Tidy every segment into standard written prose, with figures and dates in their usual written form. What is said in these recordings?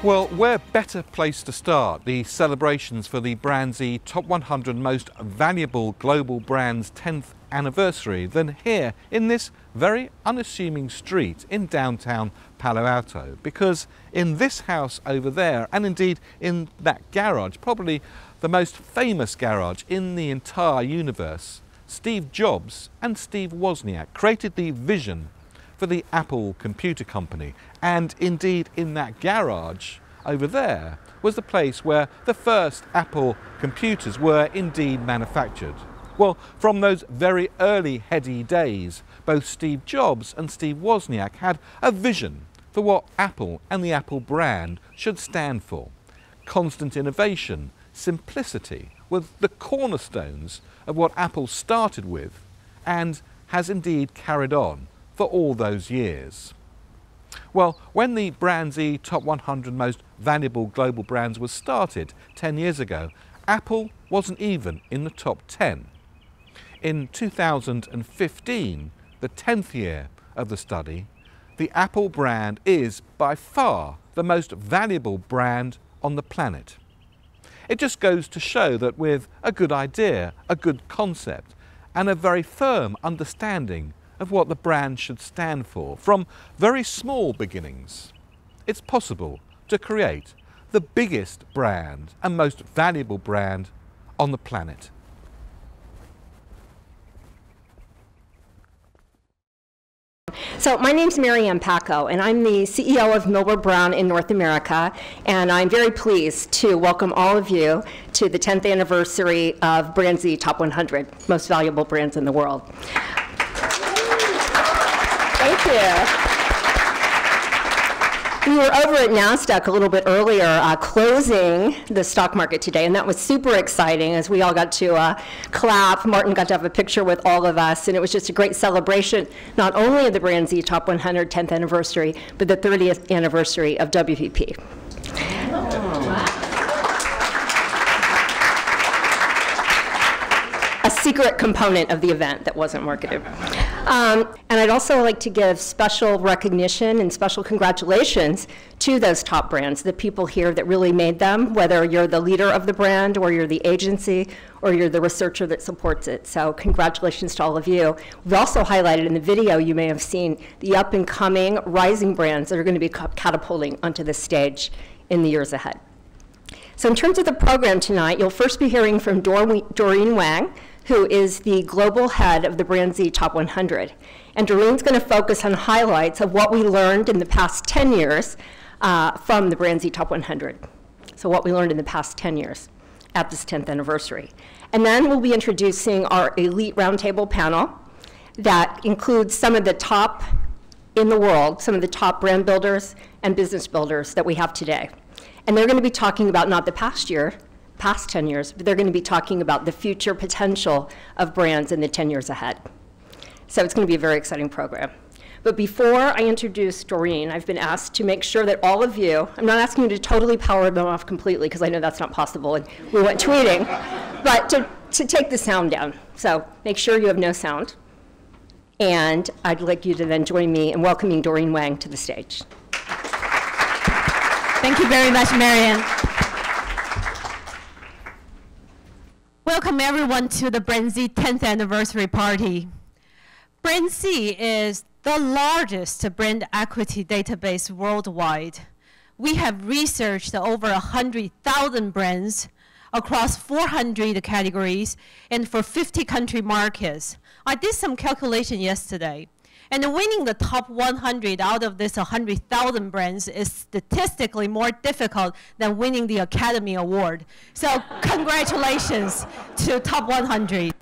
Well, where better place to start the celebrations for the BrandZ Top 100 Most Valuable Global Brands 10th anniversary than here in this very unassuming street in downtown Palo Alto, because in this house over there, and indeed in that garage, probably the most famous garage in the entire universe, Steve Jobs and Steve Wozniak created the vision for the Apple Computer Company. And indeed in that garage over there was the place where the first Apple computers were indeed manufactured. Well, from those very early heady days, both Steve Jobs and Steve Wozniak had a vision for what Apple and the Apple brand should stand for. Constant innovation, simplicity were the cornerstones of what Apple started with and has indeed carried on for all those years. Well, when the BrandZ Top 100 Most Valuable Global Brands was started 10 years ago, Apple wasn't even in the top 10. In 2015, the 10th year of the study, the Apple brand is by far the most valuable brand on the planet. It just goes to show that with a good idea, a good concept, and a very firm understanding of what the brand should stand for, from very small beginnings, it's possible to create the biggest brand and most valuable brand on the planet. So my name's Marianne Paco, and I'm the CEO of Millward Brown in North America, and I'm very pleased to welcome all of you to the 10th anniversary of BrandZ Top 100 Most Valuable Brands in the World. Thank you. We were over at NASDAQ a little bit earlier closing the stock market today, and that was super exciting as we all got to clap. Martin got to have a picture with all of us, and it was just a great celebration, not only of the BrandZ Top 100 10th anniversary, but the 30th anniversary of WPP. A secret component of the event that wasn't marketed. And I'd also like to give special recognition and special congratulations to those top brands, the people here that really made them, whether you're the leader of the brand or you're the agency or you're the researcher that supports it. So congratulations to all of you. We've also highlighted in the video, you may have seen, the up and coming rising brands that are going to be catapulting onto the stage in the years ahead. So in terms of the program tonight, you'll first be hearing from Doreen Wang, who is the global head of the BrandZ Top 100. And Doreen's going to focus on highlights of what we learned in the past 10 years from the BrandZ Top 100. So what we learned in the past 10 years at this 10th anniversary. And then we'll be introducing our elite roundtable panel that includes some of the top in the world, some of the top brand builders and business builders that we have today. And they're going to be talking about not the past 10 years, but they're going to be talking about the future potential of brands in the 10 years ahead. So it's going to be a very exciting program. But before I introduce Doreen, I've been asked to make sure that all of you, I'm not asking you to totally power them off completely, because I know that's not possible, and we went tweeting, but to take the sound down. So make sure you have no sound. And I'd like you to then join me in welcoming Doreen Wang to the stage. Thank you very much, Marianne. Welcome everyone to the BrandZ 10th anniversary party. BrandZ is the largest brand equity database worldwide. We have researched over 100,000 brands across 400 categories and for 50 country markets. I did some calculation yesterday. And winning the top 100 out of this 100,000 brands is statistically more difficult than winning the Academy Award. So congratulations to top 100.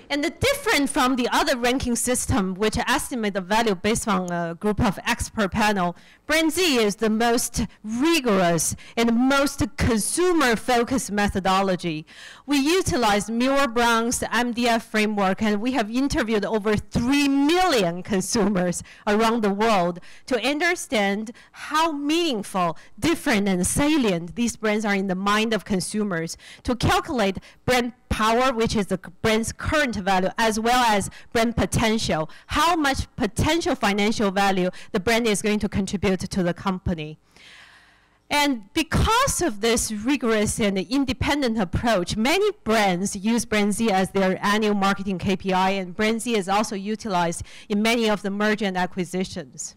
And different from the other ranking system, which estimate the value based on a group of expert panel, BrandZ is the most rigorous and most consumer-focused methodology. We utilize Millward Brown's MDF framework, and we have interviewed over 3 million consumers around the world to understand how meaningful, different, and salient these brands are in the mind of consumers, to calculate brand power, which is the brand's current value, as well as brand potential, how much potential financial value the brand is going to contribute to the company. And because of this rigorous and independent approach, many brands use BrandZ as their annual marketing KPI, and BrandZ is also utilized in many of the merger and acquisitions.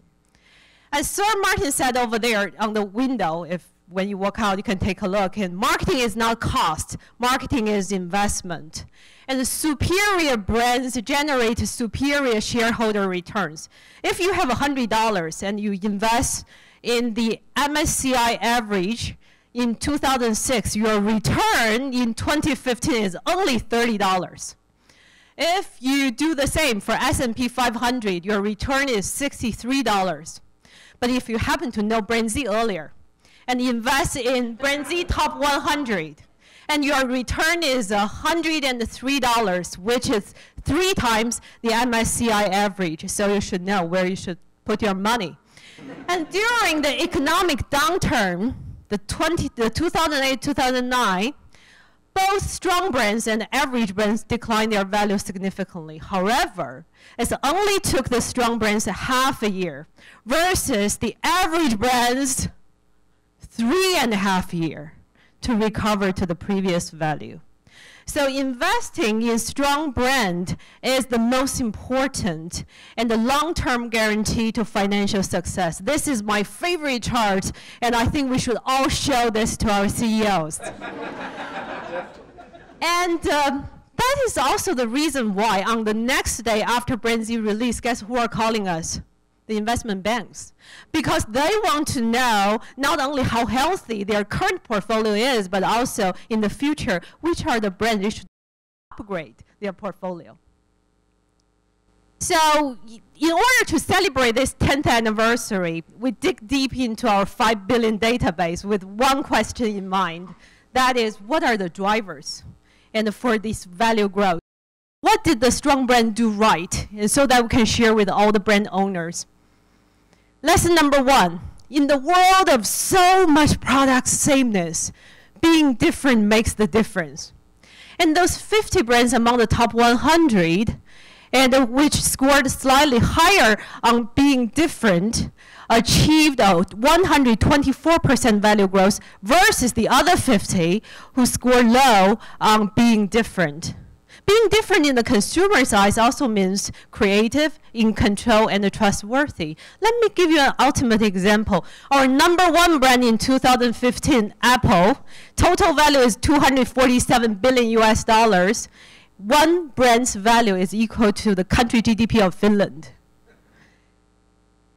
As Sir Martin said over there on the window, when you walk out, you can take a look, and marketing is not cost, marketing is investment. And the superior brands generate superior shareholder returns. If you have $100 and you invest in the MSCI average in 2006, your return in 2015 is only $30. If you do the same for S&P 500, your return is $63. But if you happen to know BrandZ earlier and invest in BrandZ Top 100, and your return is $103, which is 3 times the MSCI average, so you should know where you should put your money. And during the economic downturn, the 2008-2009, both strong brands and average brands declined their value significantly. However, it only took the strong brands half a year versus the average brands 3.5 years to recover to the previous value. So investing in strong brand is the most important and the long-term guarantee to financial success. This is my favorite chart, and I think we should all show this to our CEOs. And that is also the reason why on the next day after BrandZ release, guess who are calling us? The investment banks. Because they want to know not only how healthy their current portfolio is, but also in the future, which are the brands they should upgrade their portfolio. So in order to celebrate this 10th anniversary, we dig deep into our 5 billion database with one question in mind. That is, what are the drivers and for this value growth? What did the strong brand do right? And so that we can share with all the brand owners. Lesson number 1, in the world of so much product sameness, being different makes the difference. And those 50 brands among the top 100, and which scored slightly higher on being different, achieved a 124% value growth versus the other 50 who scored low on being different. Being different in the consumer's eyes also means creative, in control, and trustworthy. Let me give you an ultimate example. Our #1 brand in 2015, Apple, total value is $247 billion US. One brand's value is equal to the country GDP of Finland.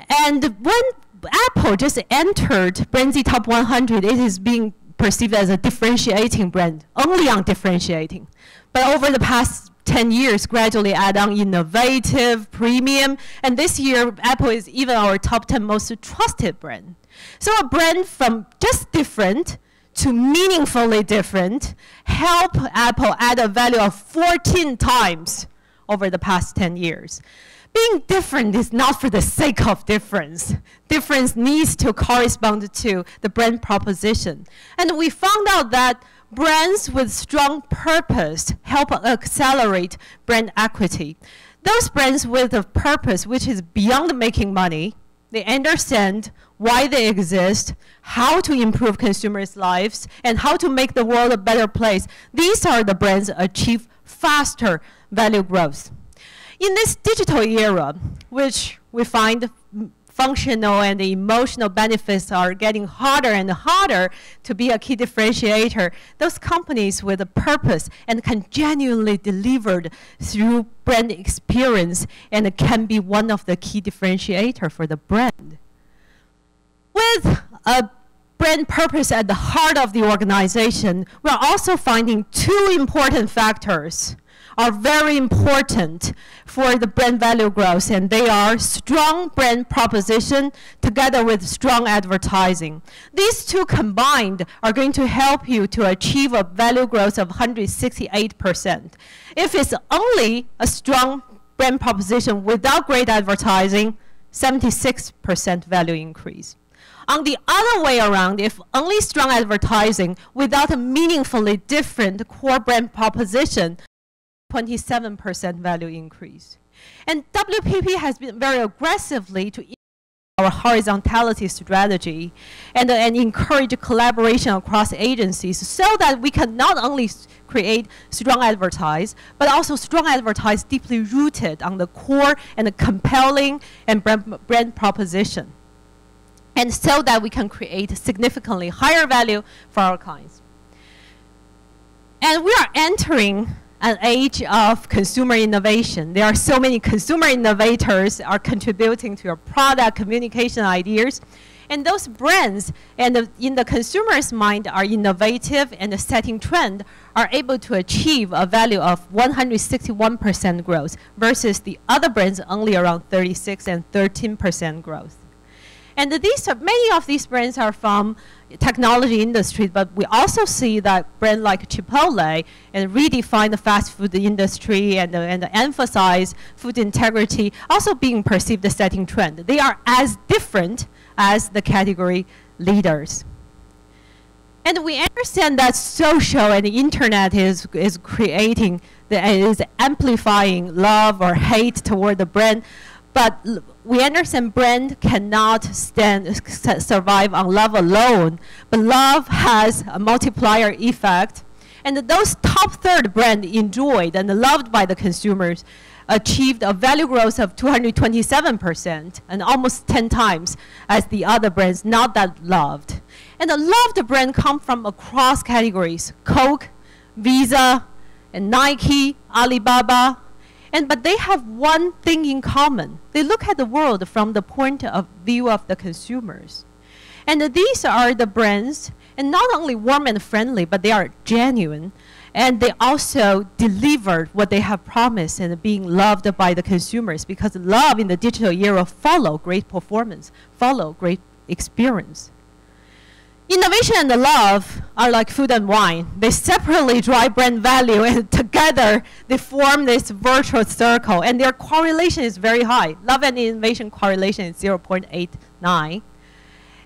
And when Apple just entered BrandZ Top 100, it is being perceived as a differentiating brand, only on differentiating. But over the past 10 years, gradually add on innovative, premium, and this year, Apple is even our top 10 most trusted brand. So a brand from just different to meaningfully different help Apple add a value of 14 times over the past 10 years. Being different is not for the sake of difference. Difference needs to correspond to the brand proposition. And we found out that brands with strong purpose help accelerate brand equity. Those brands with a purpose which is beyond making money, they understand why they exist, how to improve consumers' lives, and how to make the world a better place. These are the brands that achieve faster value growth. In this digital era, which we find functional and emotional benefits are getting harder and harder to be a key differentiator, those companies with a purpose and can genuinely deliver through brand experience and can be one of the key differentiator for the brand. With a brand purpose at the heart of the organization, we're also finding 2 important factors are very important for the brand value growth, and they are strong brand proposition together with strong advertising. These 2 combined are going to help you to achieve a value growth of 168%. If it's only a strong brand proposition without great advertising, 76% value increase. On the other way around, if only strong advertising without a meaningfully different core brand proposition, 27% value increase. And WPP has been very aggressively to our horizontality strategy and encourage collaboration across agencies so that we can not only create strong advertise, but also strong advertise deeply rooted on the core and the compelling and brand proposition. And so that we can create significantly higher value for our clients. And we are entering an age of consumer innovation. There are so many consumer innovators are contributing to your product communication ideas. And those brands, and in the consumer's mind, are innovative and setting trend, are able to achieve a value of 161% growth versus the other brands only around 36 and 13% growth. And many of these brands are from technology industry, but we also see that brands like Chipotle and redefine the fast food industry and emphasize food integrity also being perceived as setting trend. They are as different as the category leaders. And we understand that social and the internet is creating, is amplifying love or hate toward the brand. But we understand brand cannot survive on love alone, but love has a multiplier effect. And those top third brands enjoyed and loved by the consumers achieved a value growth of 227% and almost 10 times as the other brands not that loved. And the loved brand come from across categories, Coke, Visa, and Nike, Alibaba. But they have one thing in common. They look at the world from the point of view of the consumers. And these are the brands, and not only warm and friendly, but they are genuine. And they also deliver what they have promised and being loved by the consumers, because love in the digital era follow great performance, follow great experience. Innovation and the love are like food and wine. They separately drive brand value, and together they form this virtuous circle, and their correlation is very high. Love and innovation correlation is 0.89.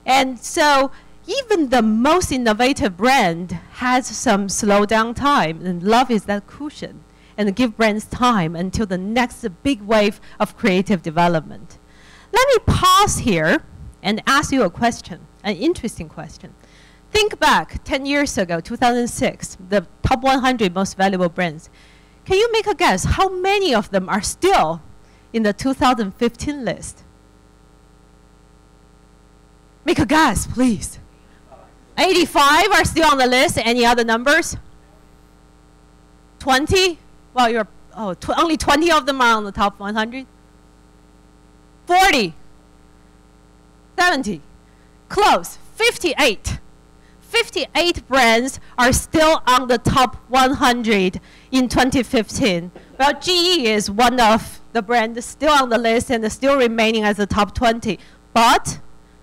And so even the most innovative brand has some slowdown time, and love is that cushion, and give brands time until the next big wave of creative development. Let me pause here and ask you a question. An interesting question. Think back 10 years ago, 2006, the top 100 most valuable brands. Can you make a guess how many of them are still in the 2015 list? Make a guess, please. 85 are still on the list. Any other numbers? 20? Well, only 20 of them are on the top 100. 40. 70. Close, 58. 58 brands are still on the top 100 in 2015. Well, GE is one of the brands still on the list and still remaining as the top 20. But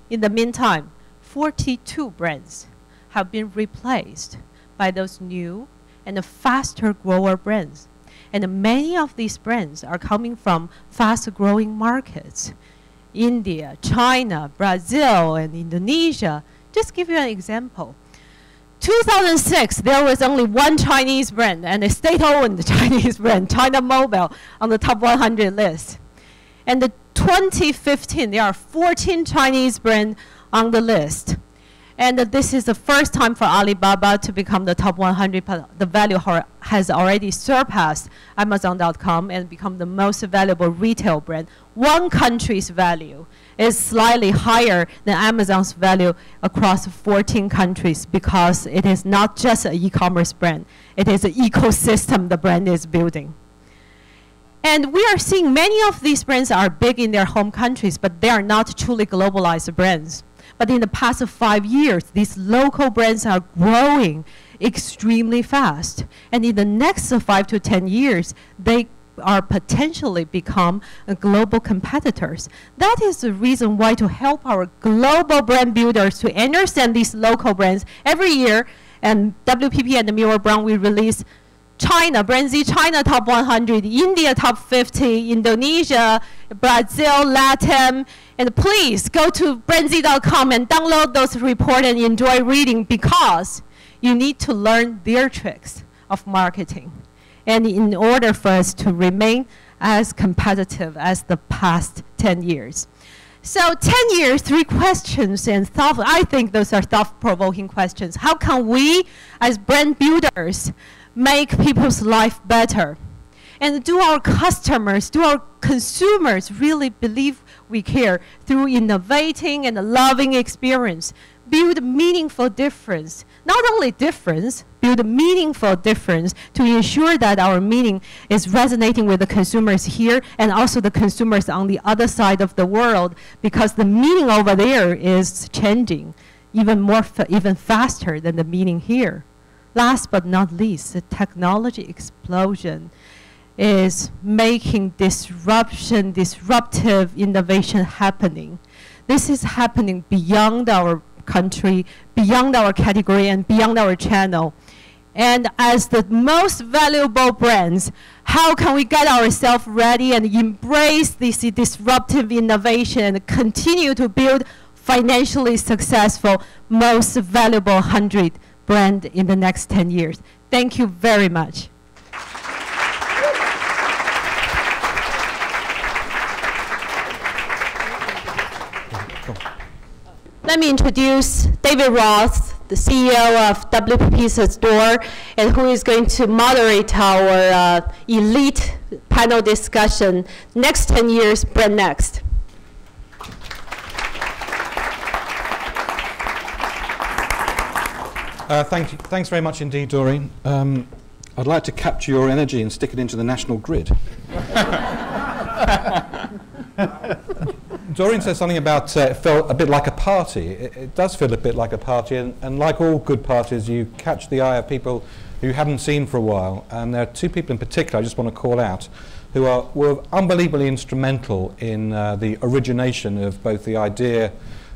in the meantime, 42 brands have been replaced by those new and faster grower brands. And many of these brands are coming from fast growing markets. India, China, Brazil, and Indonesia. Just give you an example. 2006, there was only one Chinese brand, and a state-owned Chinese brand, China Mobile, on the top 100 list. And in 2015, there are 14 Chinese brands on the list. And this is the first time for Alibaba to become the top 100. The value has already surpassed Amazon.com and become the most valuable retail brand. One country's value is slightly higher than Amazon's value across 14 countries, because it is not just an e-commerce brand. It is an ecosystem the brand is building. And we are seeing many of these brands are big in their home countries, but they are not truly globalized brands. But in the past 5 years, these local brands are growing extremely fast. And in the next 5 to 10 years, they are potentially become global competitors. That is the reason why, to help our global brand builders to understand these local brands, every year, and WPP and Millward Brown, we release China, BrandZ China top 100, India top 50, Indonesia, Brazil, Latin. And please go to BrandZ.com and download those reports and enjoy reading, because you need to learn their tricks of marketing. And in order for us to remain as competitive as the past 10 years. So 10 years, 3 questions, and I think those are thought-provoking questions. How can we, as brand builders, make people's life better? And do our customers, do our consumers really believe we care through innovating and a loving experience? Build meaningful difference. Not only difference, build a meaningful difference to ensure that our meaning is resonating with the consumers here and also the consumers on the other side of the world, because the meaning over there is changing even faster than the meaning here. Last but not least, the technology explosion is making disruptive innovation happening. This is happening beyond our country, beyond our category, and beyond our channel. And as the most valuable brands, how can we get ourselves ready and embrace this disruptive innovation and continue to build financially successful, most valuable 100 brand in the next 10 years? Thank you very much. Let me introduce David Roth, the CEO of WPP's Store, and who is going to moderate our elite panel discussion, Next 10 Years, Brand Next. Thanks very much indeed, Doreen. I'd like to capture your energy and stick it into the national grid. Doreen says something about it felt a bit like a party. It does feel a bit like a party, and like all good parties, you catch the eye of people who you haven't seen for a while. And there are 2 people in particular I just want to call out who were unbelievably instrumental in the origination of both the idea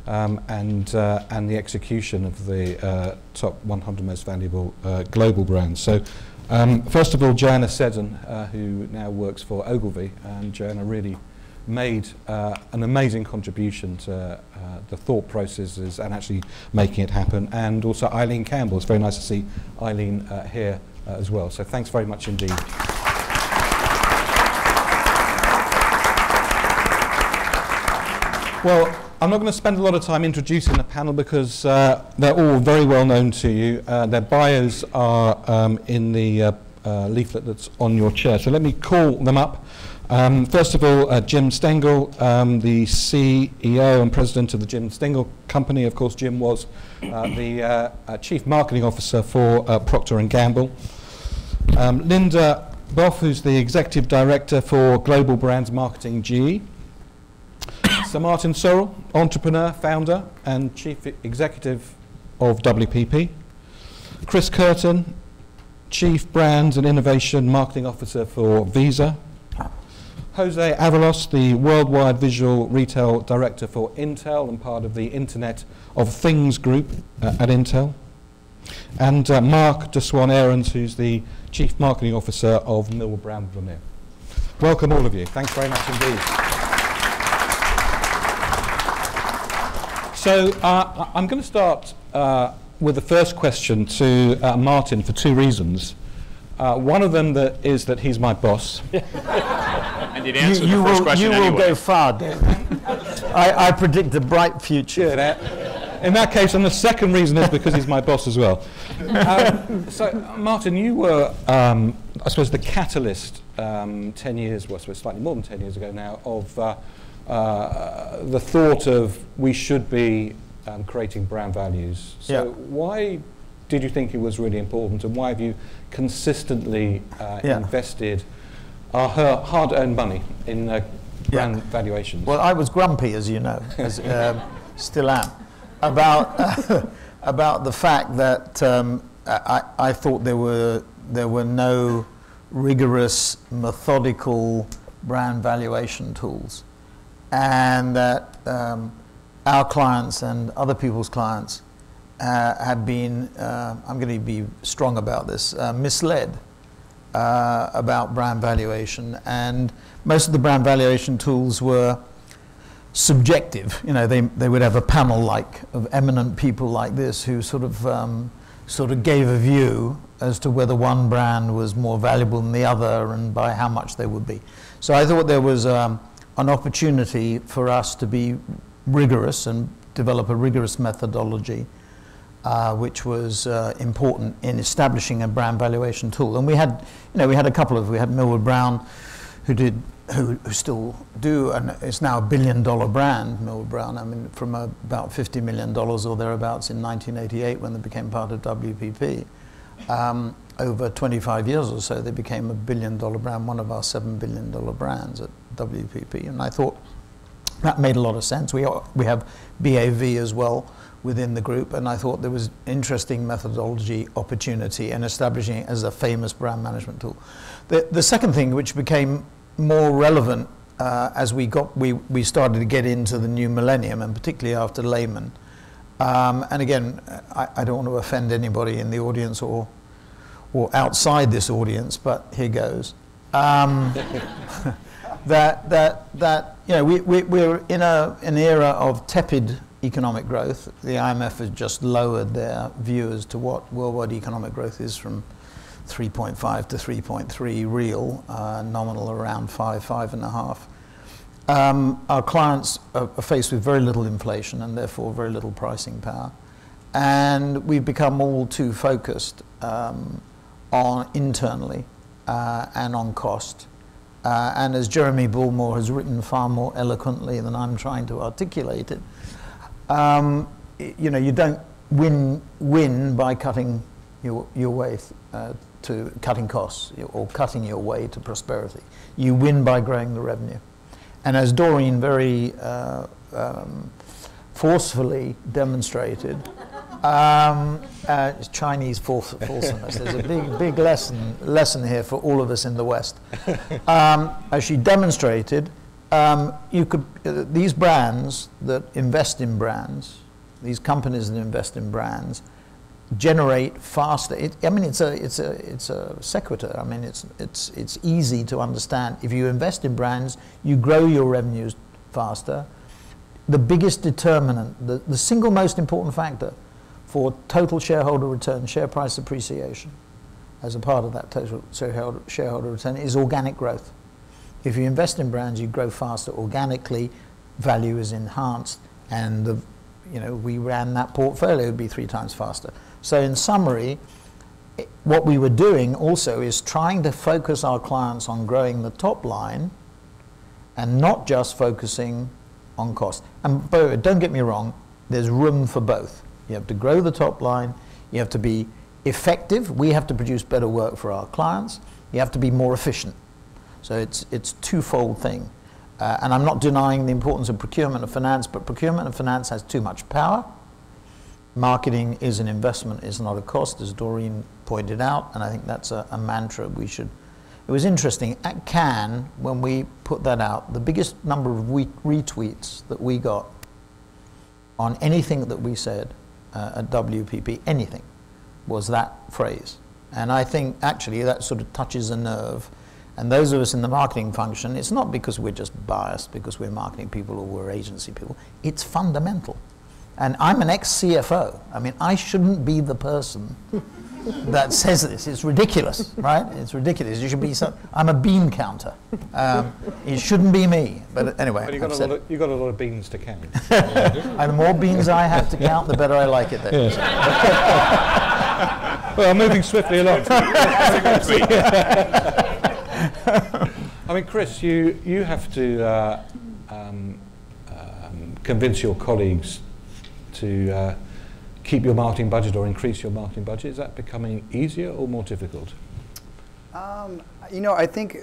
and the execution of the top 100 most valuable global brands. So first of all, Joanna Seddon, who now works for Ogilvy, and Joanna really made an amazing contribution to the thought processes and actually making it happen. And also Eileen Campbell. It's very nice to see Eileen here as well. So thanks very much indeed. Well, I'm not going to spend a lot of time introducing the panel because they're all very well known to you. Their bios are in the leaflet that's on your chair. So let me call them up. First of all, Jim Stengel, the CEO and president of the Jim Stengel Company. Of course, Jim was the chief marketing officer for Procter & Gamble. Linda Boff, who's the executive director for Global Brands Marketing GE. Sir Martin Sorrell, entrepreneur, founder, and chief executive of WPP. Chris Curtin, chief brands and innovation marketing officer for Visa. Jose Avalos, the worldwide visual retail director for Intel and part of the Internet of Things group at Intel. And Mark de Swan-Aarons, who's the chief marketing officer of Millwall Brown Vermeer. Welcome all of you. Thanks very much indeed. So I'm going to start with the first question to Martin for 2 reasons. One of them is that he's my boss. And you'd answer the first question anyway. You will go far, David. I predict a bright future. In that case, and the second reason is because he's my boss as well. So, Martin, you were, I suppose, the catalyst 10 years, well, slightly more than 10 years ago now, of the thought of we should be creating brand values. So why did you think it was really important, and why have you consistently invested our hard-earned money in brand valuations? Well, I was grumpy, as you know, as, still am, about about the fact that I thought there were no rigorous, methodical brand valuation tools, and that our clients and other people's clients have been, I'm going to be strong about this, misled about brand valuation. And most of the brand valuation tools were subjective. You know, they would have a panel of eminent people like this who sort of gave a view as to whether one brand was more valuable than the other and by how much they would be. So I thought there was a an opportunity for us to be rigorous and develop a rigorous methodology, which was important in establishing a brand valuation tool. And we had a couple of, we had Millward Brown, who still do, and it's now $1 billion brand, Millward Brown. I mean, from about $50 million or thereabouts in 1988 when they became part of WPP. Over 25 years or so, they became $1 billion brand, one of our $7 billion brands at WPP. And I thought that made a lot of sense. We have BAV as well within the group, and I thought there was interesting methodology opportunity in establishing it as a famous brand management tool. The second thing, which became more relevant as we started to get into the new millennium, and particularly after Lehman, and again, I don't want to offend anybody in the audience or outside this audience, but here goes. We're in an era of tepid economic growth. The IMF has just lowered their view as to what worldwide economic growth is from 3.5 to 3.3 real, nominal around 5.5. Our clients are faced with very little inflation and therefore very little pricing power. And we've become all too focused on internally and on cost. And as Jeremy Bullmore has written far more eloquently than I'm trying to articulate it, you don't win by cutting your way to cutting costs or cutting your way to prosperity. You win by growing the revenue. And as Doreen very forcefully demonstrated, Chinese forcefulness. There's a big lesson here for all of us in the West. As she demonstrated, these brands that invest in brands, these companies that invest in brands, generate faster. It's a sequitur. I mean, it's easy to understand. If you invest in brands, you grow your revenues faster. The biggest determinant, the single most important factor for total shareholder return, share price appreciation, as a part of that total shareholder return, is organic growth. If you invest in brands, you grow faster organically, value is enhanced, and we ran that portfolio, it would be 3 times faster. So in summary, what we were doing also is trying to focus our clients on growing the top line and not just focusing on cost. And don't get me wrong, there's room for both. You have to grow the top line, you have to be effective, we have to produce better work for our clients, you have to be more efficient. So it's a twofold thing. And I'm not denying the importance of procurement and finance, but procurement and finance has too much power. Marketing is an investment, is not a cost, as Doreen pointed out, and I think that's a mantra we should. It was interesting, at Cannes, when we put that out, the biggest number of retweets that we got on anything that we said at WPP, anything, was that phrase. And I think actually that sort of touches a nerve. And those of us in the marketing function, it's not because we're just biased, because we're marketing people or we're agency people, it's fundamental. And I'm an ex-CFO. I mean, I shouldn't be the person that says this. It's ridiculous, right? It's ridiculous. You should be I'm a bean counter. It shouldn't be me. But anyway, but you've got a lot of beans to count. And the more beans I have to count, the better I like it then. Yes. Well, moving swiftly along. I mean, Chris, you have to convince your colleagues to keep your marketing budget or increase your marketing budget. Is that becoming easier or more difficult? I think,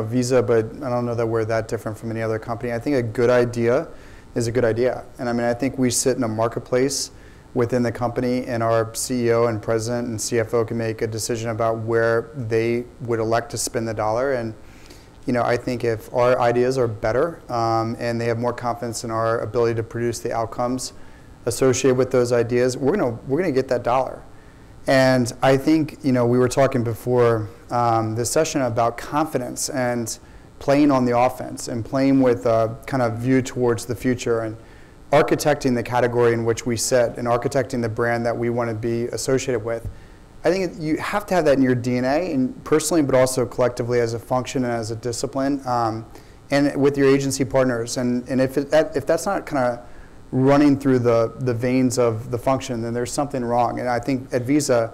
Visa, but I don't know that we're that different from any other company. I think a good idea is a good idea. And I mean, I think we sit in a marketplace within the company, and our CEO and president and CFO can make a decision about where they would elect to spend the dollar. And I think if our ideas are better and they have more confidence in our ability to produce the outcomes associated with those ideas, we're gonna get that dollar. And I think we were talking before this session about confidence and playing on the offense and playing with a kind of view towards the future and architecting the category in which we sit and architecting the brand that we want to be associated with. I think you have to have that in your DNA, and personally, but also collectively as a function and as a discipline. and with your agency partners. And if that's not kind of running through the veins of the function, then there's something wrong. And I think at Visa,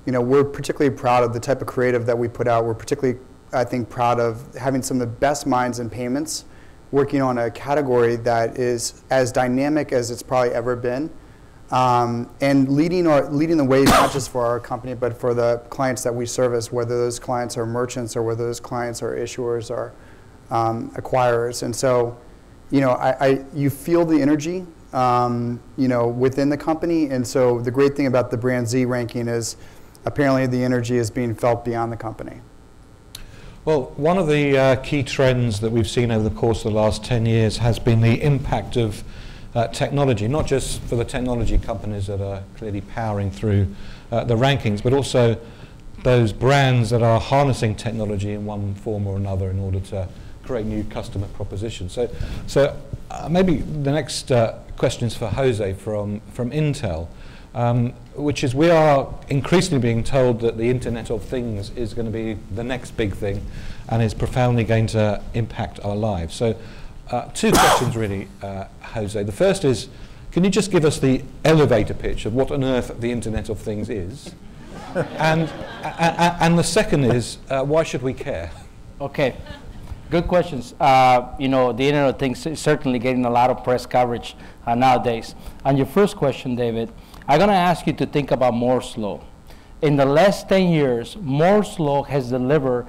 we're particularly proud of the type of creative that we put out. We're particularly, I think, proud of having some of the best minds in payments working on a category that is as dynamic as it's probably ever been, and leading the way not just for our company, but for the clients that we service, whether those clients are merchants or whether those clients are issuers or acquirers. And so, you feel the energy, within the company. And so the great thing about the BrandZ ranking is apparently the energy is being felt beyond the company. Well, one of the key trends that we've seen over the course of the last 10 years has been the impact of technology, not just for the technology companies that are clearly powering through the rankings, but also those brands that are harnessing technology in one form or another in order to create new customer propositions. So maybe the next question is for Jose from Intel, which is we are increasingly being told that the Internet of Things is going to be the next big thing and is profoundly going to impact our lives. So two questions really, Jose. The first is, can you just give us the elevator pitch of what on earth the Internet of Things is? And the second is, why should we care? Okay, good questions. The Internet of Things is certainly getting a lot of press coverage nowadays. On your first question, David, I'm going to ask you to think about Moore's Law. In the last 10 years, Moore's Law has delivered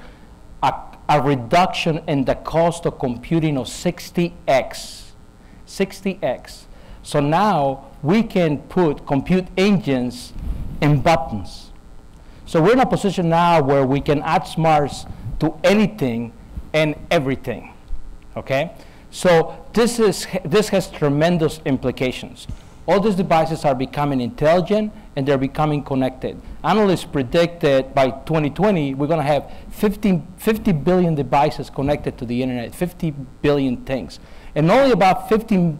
a reduction in the cost of computing of 60x. 60x. So now we can put compute engines in buttons. So we're in a position now where we can add smarts to anything and everything. Okay? So this has tremendous implications. All these devices are becoming intelligent and they're becoming connected. Analysts predict that by 2020, we're going to have 50 billion devices connected to the internet, 50 billion things. And only about 15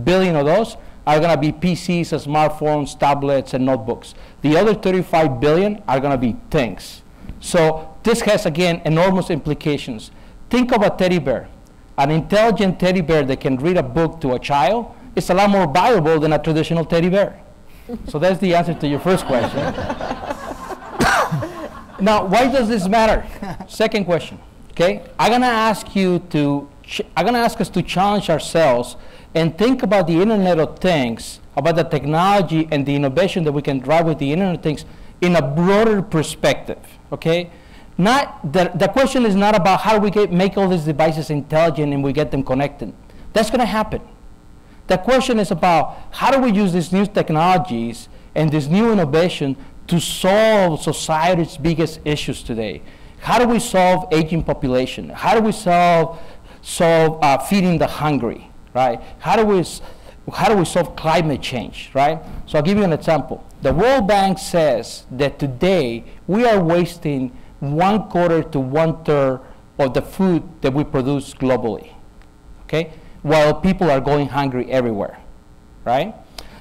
billion of those are going to be PCs, smartphones, tablets, and notebooks. The other 35 billion are going to be things. So this has, again, enormous implications. Think of a teddy bear. An intelligent teddy bear that can read a book to a child is a lot more valuable than a traditional teddy bear. So that's the answer to your first question. Now, why does this matter? Second question. Okay, I'm gonna ask us to challenge ourselves and think about the Internet of Things, about the technology and the innovation that we can drive with the Internet of Things in a broader perspective. Okay, the question is not about how do we make all these devices intelligent and we get them connected. That's gonna happen. The question is about how do we use these new technologies and this new innovation to solve society's biggest issues today. How do we solve aging population? How do we solve feeding the hungry, right? How do we solve climate change, right? So I'll give you an example. The World Bank says that today we are wasting 1/4 to 1/3 of the food that we produce globally, okay? While people are going hungry everywhere, right?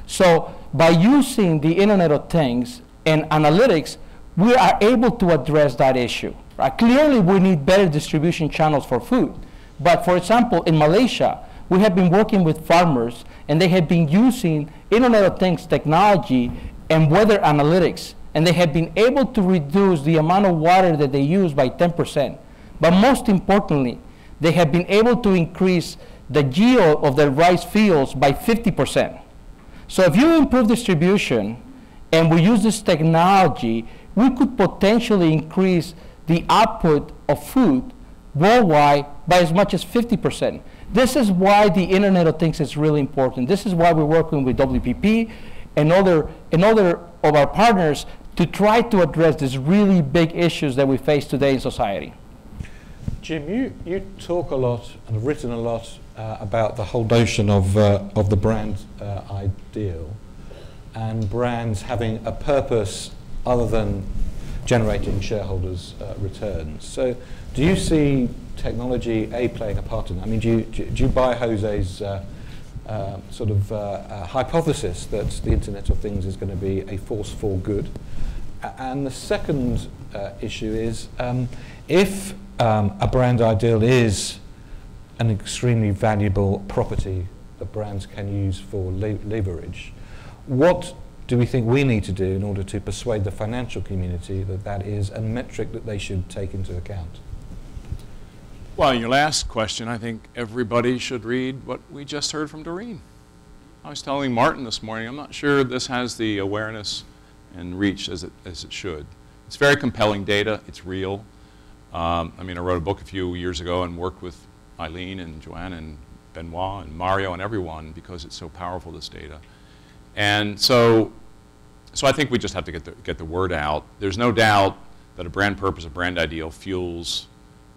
So by using the Internet of Things and analytics, we are able to address that issue. Right? Clearly, we need better distribution channels for food. But for example, in Malaysia, we have been working with farmers, and they have been using Internet of Things technology and weather analytics, and they have been able to reduce the amount of water that they use by 10%. But most importantly, they have been able to increase the yield of their rice fields by 50%. So if you improve distribution and we use this technology, we could potentially increase the output of food worldwide by as much as 50%. This is why the Internet of Things is really important. This is why we're working with WPP and other of our partners to try to address these really big issues that we face today in society. Jim, you talk a lot and have written a lot about the whole notion of the brand ideal and brands having a purpose other than generating shareholders' returns. So do you see technology, playing a part in that? I mean, do you buy Jose's hypothesis that the Internet of Things is going to be a force for good? And the second issue is, if a brand ideal is an extremely valuable property that brands can use for leverage. What do we think we need to do in order to persuade the financial community that that is a metric that they should take into account? Well, your last question, I think everybody should read what we just heard from Doreen. I was telling Martin this morning, I'm not sure this has the awareness and reach as it should. It's very compelling data. It's real. I mean, I wrote a book a few years ago and worked with Eileen and Joanne and Benoit and Mario and everyone because it's so powerful, this data. And so I think we just have to get the word out. There's no doubt that a brand purpose, a brand ideal fuels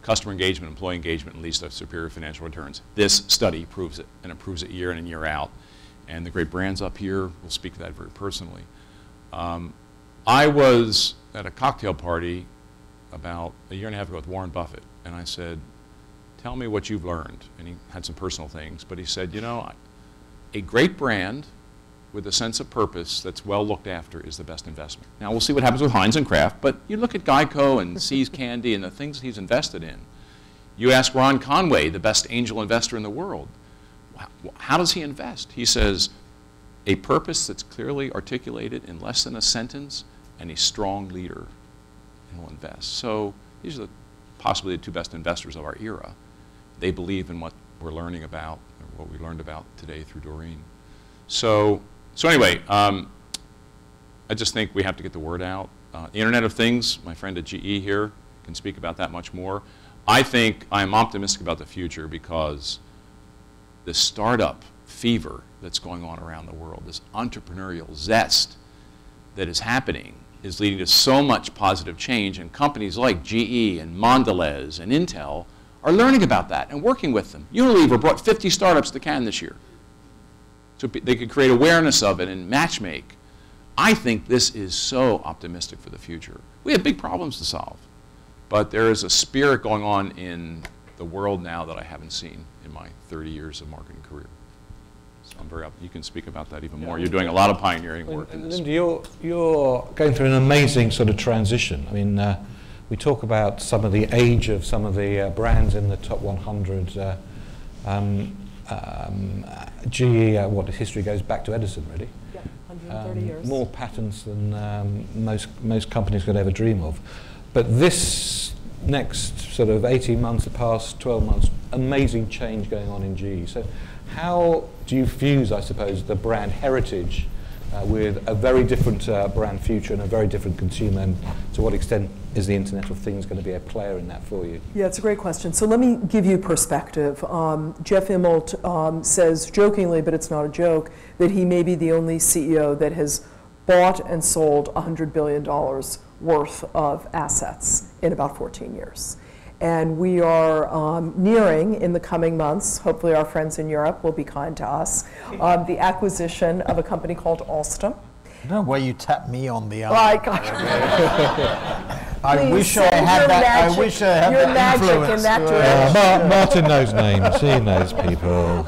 customer engagement, employee engagement, and leads to superior financial returns. This study proves it, and it proves it year in and year out. And the great brands up here will speak to that very personally. I was at a cocktail party about a year and a half ago with Warren Buffett, and I said, tell me what you've learned. And he had some personal things, but he said, you know, a great brand with a sense of purpose that's well looked after is the best investment. Now, we'll see what happens with Heinz and Kraft, but you look at Geico and See's Candy and the things he's invested in. You ask Ron Conway, the best angel investor in the world, how does he invest? He says, a purpose that's clearly articulated in less than a sentence and a strong leader, and will invest. So these are possibly the two best investors of our era. They believe in what we're learning about, or what we learned about today through Doreen. So anyway, I just think we have to get the word out. The Internet of Things, my friend at GE here can speak about that much more. I think I'm optimistic about the future because the startup fever that's going on around the world, this entrepreneurial zest that is happening, is leading to so much positive change, and companies like GE and Mondelez and Intel are learning about that and working with them. Unilever brought 50 startups to Cannes this year, so they could create awareness of it and matchmake. I think this is so optimistic for the future. We have big problems to solve, but there is a spirit going on in the world now that I haven't seen in my 30 years of marketing career. So I'm very you can speak about that even more. You're doing a lot of pioneering work in this. Linda, you're going through an amazing sort of transition. I mean, we talk about some of the age of some of the brands in the top 100. GE, what history goes back to Edison, really. Yeah, 130 years. More patents than most companies could ever dream of. But this next sort of 18 months, the past 12 months, amazing change going on in GE. So how do you fuse, I suppose, the brand heritage with a very different brand future and a very different consumer, and to what extent is the Internet of Things going to be a player in that for you? Yeah, it's a great question. So let me give you perspective. Jeff Immelt says jokingly, but it's not a joke, that he may be the only CEO that has bought and sold $100 billion worth of assets in about 14 years. And we are nearing, in the coming months, hopefully our friends in Europe will be kind to us, the acquisition of a company called Alstom. I don't know why you tap me on the arm. I wish I had that. I wish I had your that magic influence. in that direction. Martin knows names. He knows people.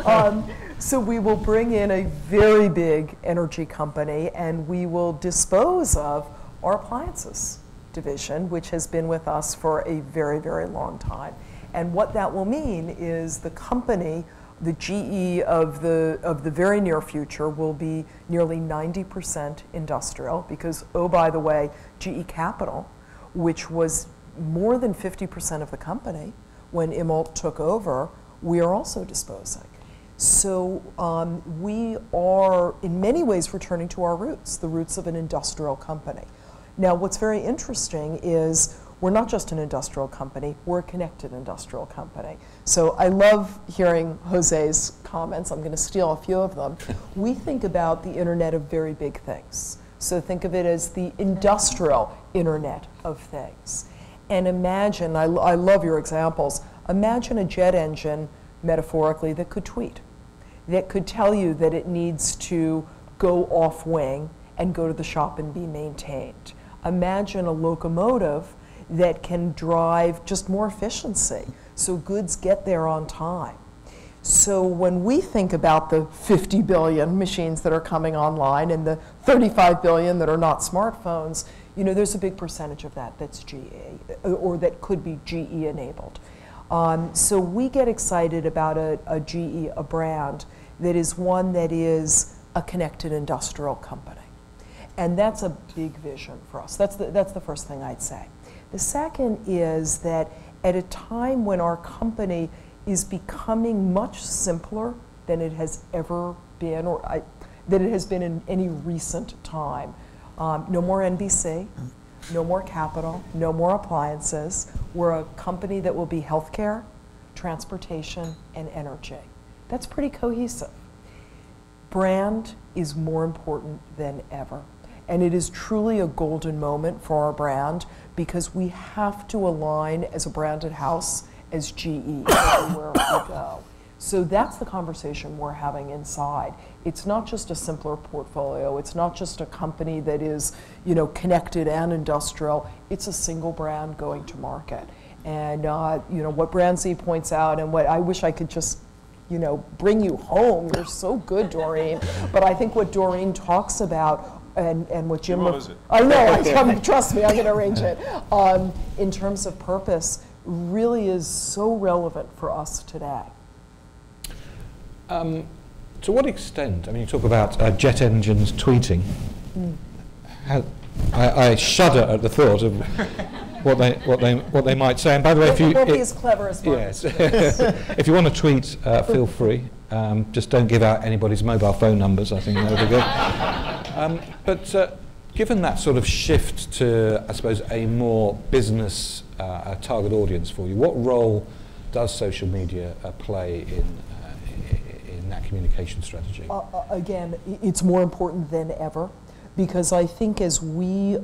So we will bring in a very big energy company, and we will dispose of our appliances division, which has been with us for a very, very long time. And what that will mean is the company, the GE of the very near future, will be nearly 90% industrial because, oh, by the way, GE Capital, which was more than 50% of the company when Immelt took over, we are also disposing. So we are, in many ways, returning to our roots, the roots of an industrial company. Now, what's very interesting is we're not just an industrial company, we're a connected industrial company. So I love hearing Jose's comments. I'm going to steal a few of them. We think about the Internet of very big things. So think of it as the industrial Internet of Things. And imagine, I love your examples, imagine a jet engine, metaphorically, that could tweet, that could tell you that it needs to go off wing and go to the shop and be maintained. Imagine a locomotive that can drive just more efficiency, so goods get there on time. So when we think about the 50 billion machines that are coming online and the 35 billion that are not smartphones, you know, there's a big percentage of that that's GE, or that could be GE enabled. So we get excited about a GE, a brand that is one that is a connected industrial company. And that's a big vision for us. That's the first thing I'd say. The second is that at a time when our company is becoming much simpler than it has ever been, than it has been in any recent time. No more NBC, no more capital, no more appliances. We're a company that will be healthcare, transportation, and energy. That's pretty cohesive. Brand is more important than ever. And it is truly a golden moment for our brand because we have to align as a branded house as GE everywhere we go. So that's the conversation we're having inside. It's not just a simpler portfolio. It's not just a company that is, you know, connected and industrial. It's a single brand going to market. And you know, what BrandZ points out, and what I wish I could just, you know, bring you home. You're so good, Doreen. But I think what Doreen talks about, and what Jim... What was it? I know, trust me, I can arrange it. In terms of purpose, really is so relevant for us today. To what extent, I mean, you talk about jet engines tweeting. I shudder at the thought of what they might say. And by the way, if you... It won't be as clever as Martin. Yes. If you want to tweet, feel free. Just don't give out anybody's mobile phone numbers. I think that would be good. But given that sort of shift to, I suppose, a more business target audience for you, what role does social media play in that communication strategy? Again, it's more important than ever, because I think as we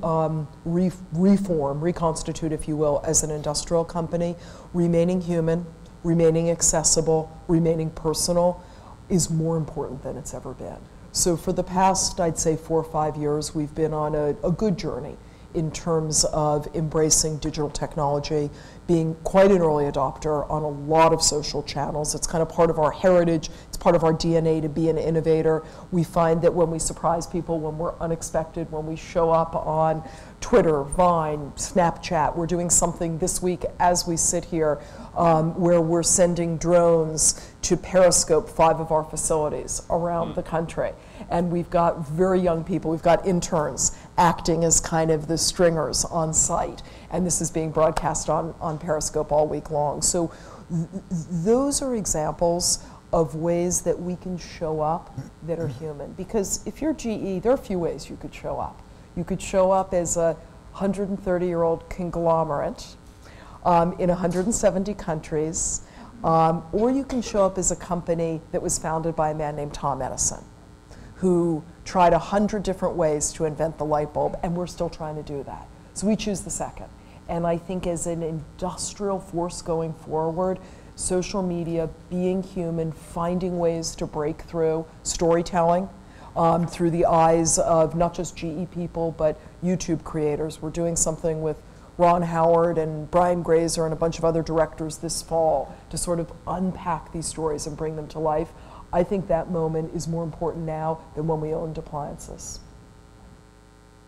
reconstitute, if you will, as an industrial company, remaining human, remaining accessible, remaining personal is more important than it's ever been. So for the past, I'd say 4 or 5 years, we've been on a good journey in terms of embracing digital technology, being quite an early adopter on a lot of social channels. It's kind of part of our heritage. It's part of our DNA to be an innovator. We find that when we surprise people, when we're unexpected, when we show up on Twitter, Vine, Snapchat, we're doing something this week as we sit here where we're sending drones to periscope 5 of our facilities around the country. And we've got very young people, we've got interns acting as kind of the stringers on site. And this is being broadcast on Periscope all week long. So those are examples of ways that we can show up that are human. Because if you're GE, there are a few ways you could show up. You could show up as a 130-year-old conglomerate in 170 countries, or you can show up as a company that was founded by a man named Tom Edison, who tried 100 different ways to invent the light bulb, and we're still trying to do that. So we choose the second. And I think as an industrial force going forward, social media, being human, finding ways to break through, storytelling through the eyes of not just GE people, but YouTube creators. We're doing something with Ron Howard and Brian Grazer and a bunch of other directors this fall to sort of unpack these stories and bring them to life. I think that moment is more important now than when we owned appliances.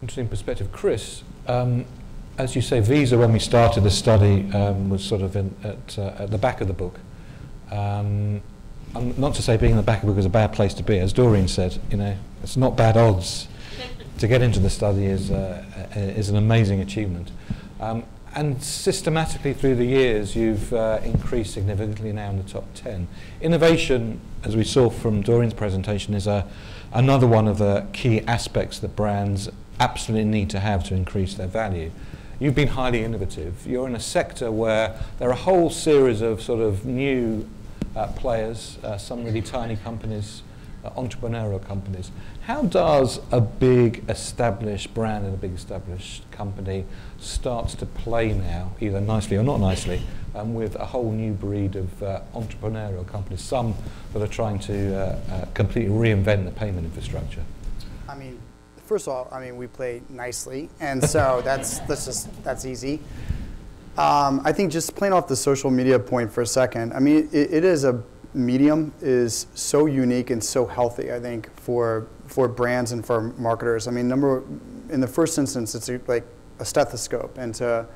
Interesting perspective. Chris, as you say, Visa, when we started the study, was sort of at the back of the book. Not to say being in the back of the book is a bad place to be. As Doreen said, you know, it's not bad odds. To get into the study is an amazing achievement. And systematically through the years, you've increased significantly now in the top 10. Innovation, as we saw from Doreen's presentation, is another one of the key aspects that brands absolutely need to have to increase their value. You've been highly innovative. You're in a sector where there are a whole series of sort of new players, some really tiny companies, entrepreneurial companies. How does a big established brand and a big established company starts to play now, either nicely or not nicely, with a whole new breed of entrepreneurial companies, some that are trying to completely reinvent the payment infrastructure? I mean, first of all, I mean, we play nicely, and so that's easy. I think just playing off the social media point for a second, I mean, it is a medium is so unique and so healthy, I think, for brands and for marketers. I mean, in the first instance, it's like a stethoscope into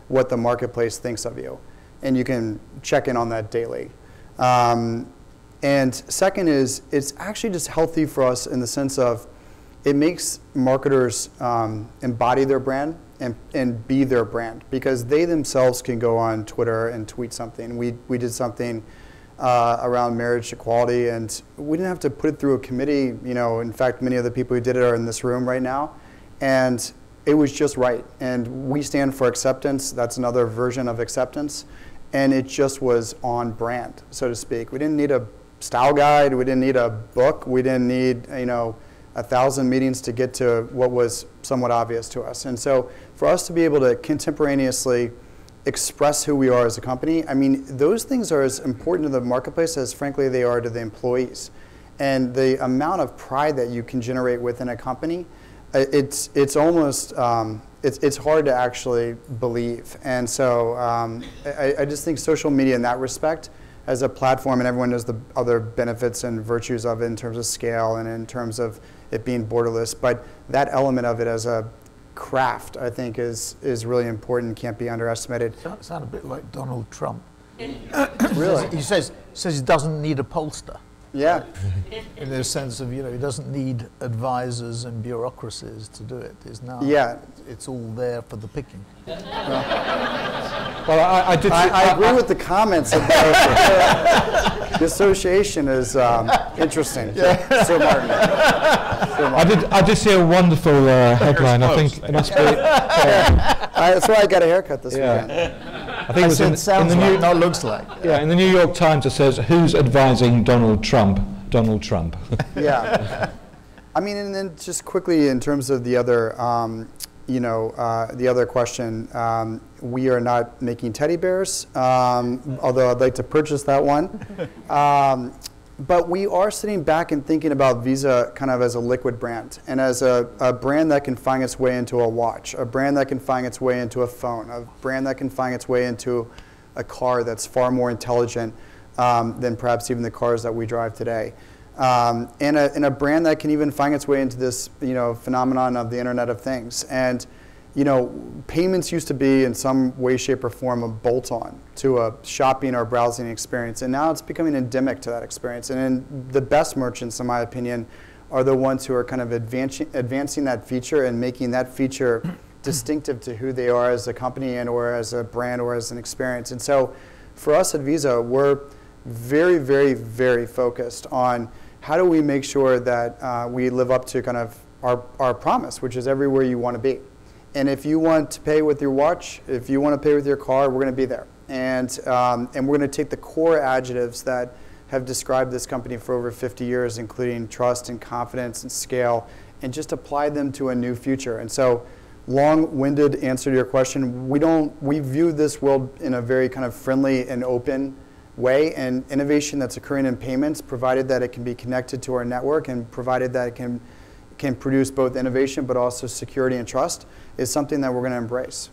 what the marketplace thinks of you. and you can check in on that daily. And second is, it's actually just healthy for us in the sense of it makes marketers embody their brand and be their brand, because they themselves can go on Twitter and tweet something. We did something around marriage equality, and we didn't have to put it through a committee. You know, in fact, many of the people who did it are in this room right now, and it was just right. And we stand for acceptance. That's another version of acceptance, and it just was on brand, so to speak. We didn't need a style guide. We didn't need a book. We didn't need, you know, 1,000 meetings to get to what was somewhat obvious to us. And so for us to be able to contemporaneously express who we are as a company, I mean, those things are as important to the marketplace as, frankly, they are to the employees. And the amount of pride that you can generate within a company, it's almost, it's hard to actually believe. And so I just think social media in that respect as a platform, and everyone knows the other benefits and virtues of it in terms of scale and in terms of it being borderless, but that element of it as a craft, I think, is really important, can't be underestimated. Sound a bit like Donald Trump. Really? He says he doesn't need a pollster. Yeah. In the sense of, you know, he doesn't need advisors and bureaucracies to do it. It's all there for the picking. Well, I agree with the comments about the association is interesting. Sir Martin. I did see a wonderful headline. I think it must be. That's why I got a haircut this weekend. I think it was in the New. Not looks like. Yeah, in the New York Times it says, "Who's advising Donald Trump?" Donald Trump. Yeah. I mean, and then just quickly in terms of the other. The other question, we are not making teddy bears, although I'd like to purchase that one. But we are sitting back and thinking about Visa kind of as a liquid brand, and as a brand that can find its way into a watch, a brand that can find its way into a phone, a brand that can find its way into a car that's far more intelligent than perhaps even the cars that we drive today. And a brand that can even find its way into this, phenomenon of the Internet of Things. And, payments used to be in some way, shape, or form a bolt-on to a shopping or browsing experience, and now it's becoming endemic to that experience. And the best merchants, in my opinion, are the ones who are kind of advancing that feature and making that feature distinctive to who they are as a company and or as a brand or as an experience. And so, for us at Visa, we're very, very, very focused on how do we make sure that we live up to kind of our promise, which is everywhere you want to be. And if you want to pay with your watch, if you want to pay with your car, we're going to be there. And we're going to take the core adjectives that have described this company for over 50 years, including trust and confidence and scale, and just apply them to a new future. And so, long-winded answer to your question, we view this world in a very kind of friendly and open way, and innovation that's occurring in payments, provided that it can be connected to our network and provided that it can produce both innovation but also security and trust, is something that we're going to embrace.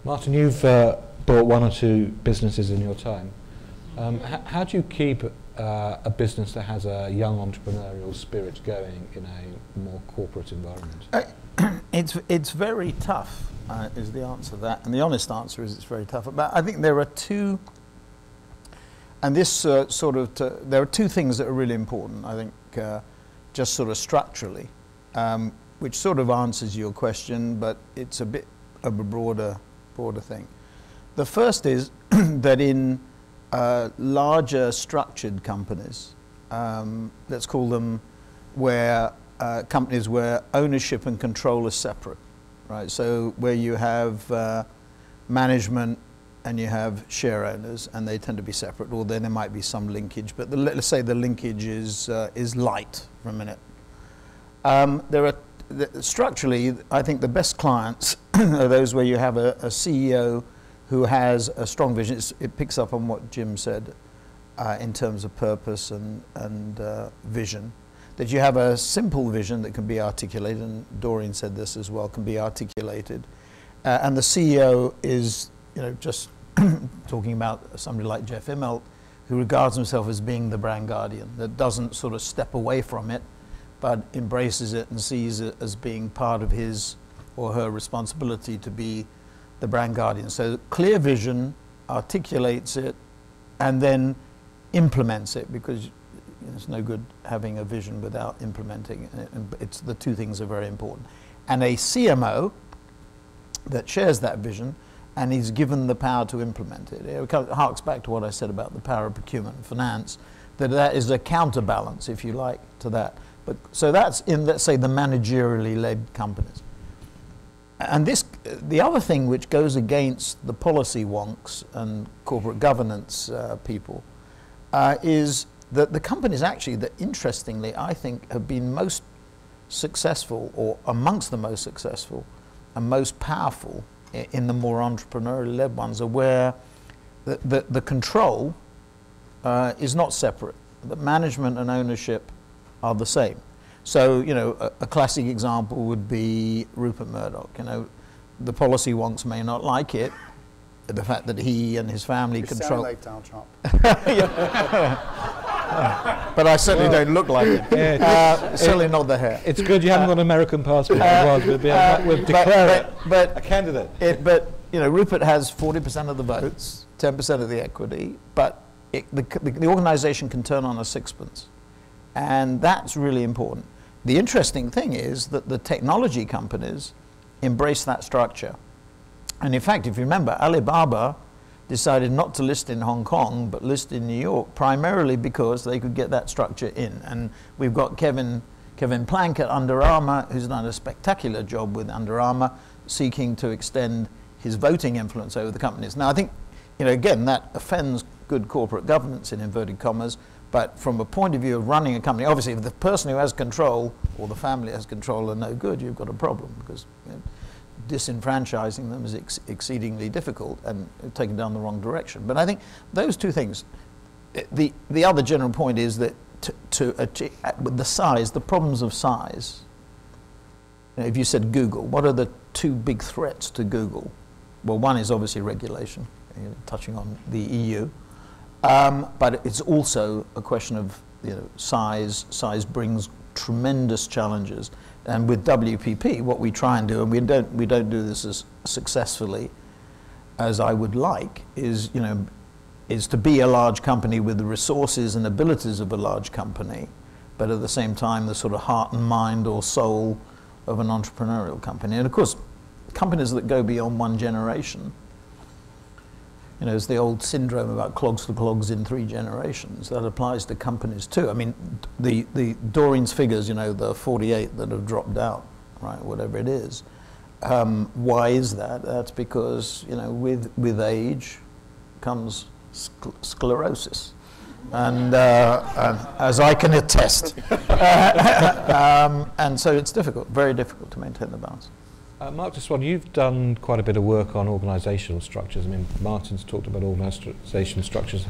Martin, you've bought one or two businesses in your time. How do you keep a business that has a young entrepreneurial spirit going in a more corporate environment? It's very tough, is the answer to that. And the honest answer is it's very tough. But I think there are two, and this there are two things that are really important, I think, just sort of structurally, which sort of answers your question, but it's a bit of a broader thing. The first is that in larger structured companies, let's call them where companies where ownership and control are separate, right? So where you have management and you have share owners, and they tend to be separate, or then there might be some linkage, but let's say the linkage is light for a minute. Structurally, I think the best clients are those where you have a CEO who has a strong vision. It picks up on what Jim said in terms of purpose and vision. That you have a simple vision that can be articulated, and Doreen said this as well, can be articulated. And the CEO is, just talking about somebody like Jeff Immelt, who regards himself as being the brand guardian, that doesn't sort of step away from it, but embraces it and sees it as being part of his or her responsibility to be the brand guardian. So clear vision, articulates it, and then implements it, because it's no good having a vision without implementing it. And it's the two things are very important. And a CMO that shares that vision and is given the power to implement it. It harks back to what I said about the power of procurement and finance, that is a counterbalance, if you like, to that. But so that's in, let's say, the managerially led companies. And this, the other thing which goes against the policy wonks and corporate governance people is that the companies actually that, interestingly, I think have been most successful, or amongst the most successful and most powerful in the more entrepreneurially led ones, are where the control is not separate. The management and ownership are the same. So, you know, a classic example would be Rupert Murdoch. You know, the policy wonks may not like it, the fact that he and his family control. You sound like Donald Trump. But I certainly don't look like it. Yeah, certainly not the hair. It's good you haven't got an American passport. Otherwise we'll declare it a candidate. But you know, Rupert has 40% of the votes, 10% of the equity, but the organisation can turn on a sixpence, and that's really important. The interesting thing is that the technology companies embrace that structure, and in fact, if you remember, Alibaba decided not to list in Hong Kong but list in New York, primarily because they could get that structure in. And we've got Kevin Plank at Under Armour, who's done a spectacular job with Under Armour, seeking to extend his voting influence over the companies. Now, I think, you know, again, that offends good corporate governance in inverted commas, but from a point of view of running a company, obviously if the person who has control or the family has control are no good, you've got a problem, because, you know, disenfranchising them is exceedingly difficult and taken down the wrong direction. But I think those two things, the other general point is that to achieve, with the size, the problems of size, you know, if you said Google, what are the two big threats to Google? Well, one is obviously regulation, touching on the EU, but it's also a question of, you know, size. Size brings tremendous challenges. And with WPP, what we try and do, and we don't do this as successfully as I would like, is, you know, is to be a large company with the resources and abilities of a large company, but at the same time the sort of heart and mind or soul of an entrepreneurial company. And of course, companies that go beyond one generation, you know, it's the old syndrome about clogs to clogs in 3 generations. That applies to companies too. I mean, the Doreen's figures, you know, the 48 that have dropped out, right, whatever it is. Why is that? That's because, you know, with age comes sclerosis, and as I can attest, and so it's difficult, very difficult to maintain the balance. Mark, just one, you've done quite a bit of work on organisational structures. I mean, Martin's talked about organisation structures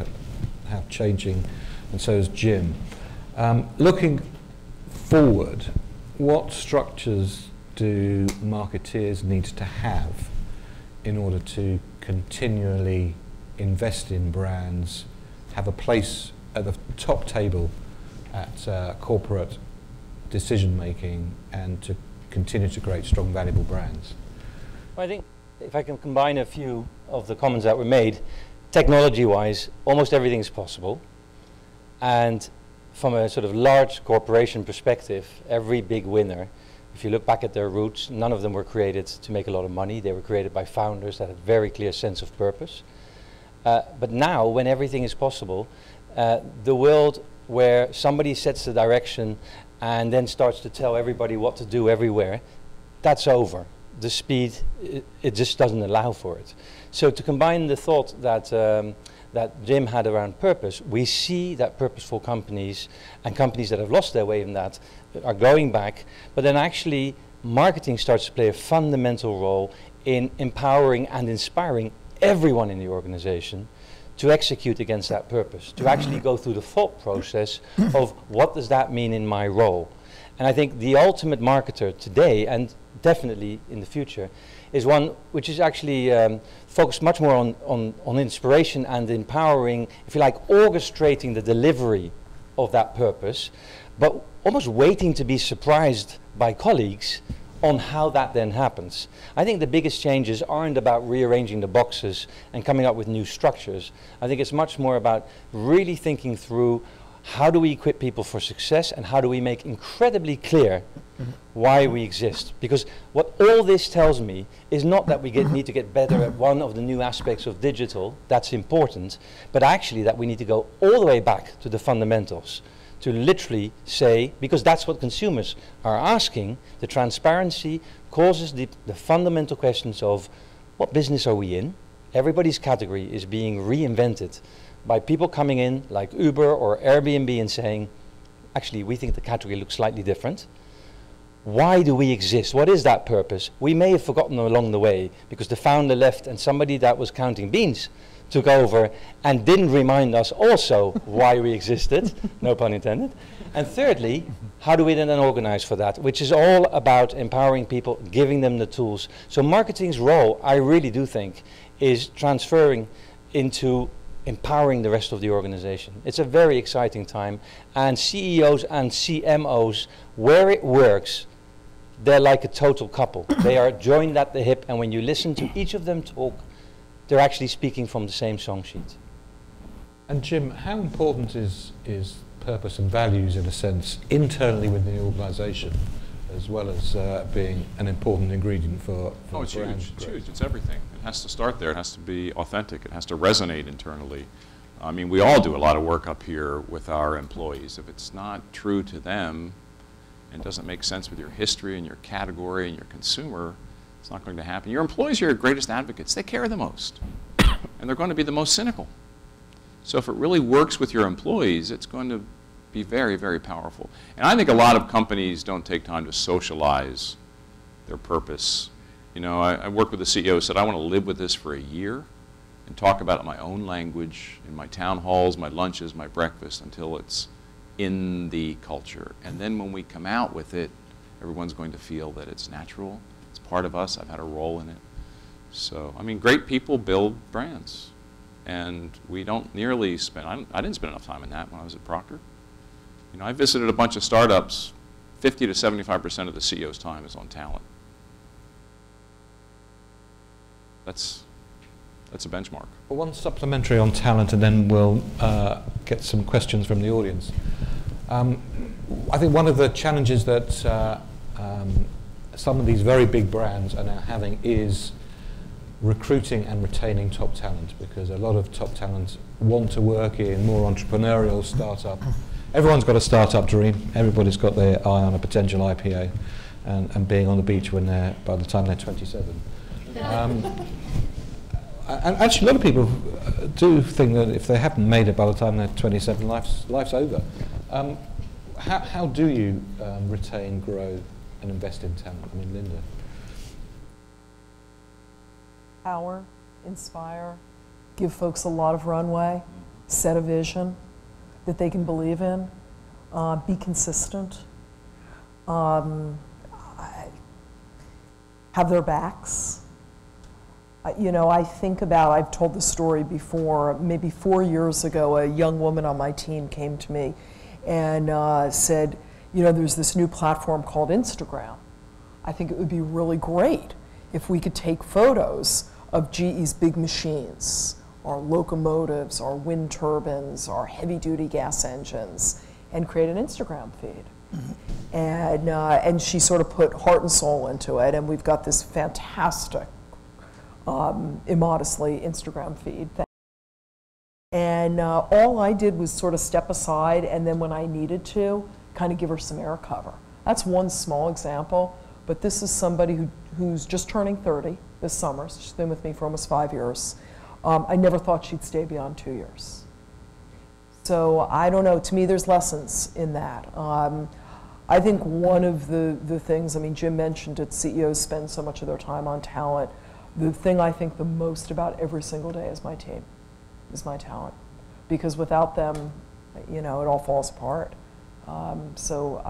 how changing, and so has Jim. Looking forward, what structures do marketeers need to have in order to continually invest in brands, have a place at the top table at corporate decision making, and to continue to create strong, valuable brands? Well, I think if I can combine a few of the comments that were made, technology-wise, almost everything is possible. And from a sort of large corporation perspective, every big winner, if you look back at their roots, none of them were created to make a lot of money. They were created by founders that had a very clear sense of purpose. But now, when everything is possible, the world where somebody sets the direction and then starts to tell everybody what to do everywhere, that's over. The speed, it just doesn't allow for it. So to combine the thought that, that Jim had around purpose, we see that purposeful companies and companies that have lost their way in that are going back, but then actually marketing starts to play a fundamental role in empowering and inspiring everyone in the organization to execute against that purpose, to actually go through the thought process of what does that mean in my role. And I think the ultimate marketer today, and definitely in the future, is one which is actually focused much more on inspiration and empowering, if you like, orchestrating the delivery of that purpose, but almost waiting to be surprised by colleagues on how that then happens. I think the biggest changes aren't about rearranging the boxes and coming up with new structures. I think it's much more about really thinking through how do we equip people for success and how do we make incredibly clear why we exist. Because what all this tells me is not that we need to get better at one of the new aspects of digital, that's important, but actually that we need to go all the way back to the fundamentals, to literally say, because that's what consumers are asking, the transparency causes the fundamental questions of what business are we in? Everybody's category is being reinvented by people coming in like Uber or Airbnb and saying, actually we think the category looks slightly different. Why do we exist? What is that purpose? We may have forgotten along the way because the founder left and somebody that was counting beans took over and didn't remind us also why we existed, no pun intended. And thirdly, how do we then organize for that? Which is all about empowering people, giving them the tools. So marketing's role, I really do think, is transferring into empowering the rest of the organization. It's a very exciting time, and CEOs and CMOs, where it works, they're like a total couple. They are joined at the hip, and when you listen to each of them talk, they're actually speaking from the same song sheet. And Jim, how important is purpose and values, in a sense, internally within the organisation, as well as being an important ingredient for Oh, it's brand huge. It's growth? huge. It's everything. It has to start there. It has to be authentic. It has to resonate internally. I mean, we all do a lot of work up here with our employees. If it's not true to them and doesn't make sense with your history and your category and your consumer, it's not going to happen. Your employees are your greatest advocates. They care the most, and they're going to be the most cynical. So if it really works with your employees, it's going to be very, very powerful. And I think a lot of companies don't take time to socialize their purpose. You know, I worked with a CEO who said, I want to live with this for a year and talk about it in my own language, in my town halls, my lunches, my breakfast, until it's in the culture. And then when we come out with it, everyone's going to feel that it's natural. It's part of us. I've had a role in it. So, I mean, great people build brands. And we don't nearly spend, I didn't spend enough time in that when I was at Procter. You know, I visited a bunch of startups. 50 to 75% of the CEO's time is on talent. That's a benchmark. Well, one supplementary on talent, and then we'll get some questions from the audience. I think one of the challenges that some of these very big brands are now having is recruiting and retaining top talent, because a lot of top talent want to work in more entrepreneurial startup. Everyone's got a startup dream. Everybody's got their eye on a potential IPO and being on the beach when by the time they're 27. And actually, a lot of people do think that if they haven't made it by the time they're 27, life's over. How do you retain, grow, and invest in talent? I mean, Linda. Power, inspire, give folks a lot of runway, set a vision that they can believe in, be consistent, have their backs. You know, I think about, I've told the story before, maybe 4 years ago, a young woman on my team came to me and said, you know, there's this new platform called Instagram. I think it would be really great if we could take photos of GE's big machines, our locomotives, our wind turbines, our heavy-duty gas engines, and create an Instagram feed. Mm-hmm. And she sort of put heart and soul into it, and we've got this fantastic, immodestly Instagram feed thing. And all I did was sort of step aside, and then when I needed to, kind of give her some air cover. That's one small example, but this is somebody who's just turning 30 this summer. So she's been with me for almost 5 years. I never thought she'd stay beyond 2 years. So I don't know, to me there's lessons in that. I think one of the things, I mean, Jim mentioned it, CEOs spend so much of their time on talent. The thing I think the most about every single day is my team, is my talent. Because without them, you know, it all falls apart. So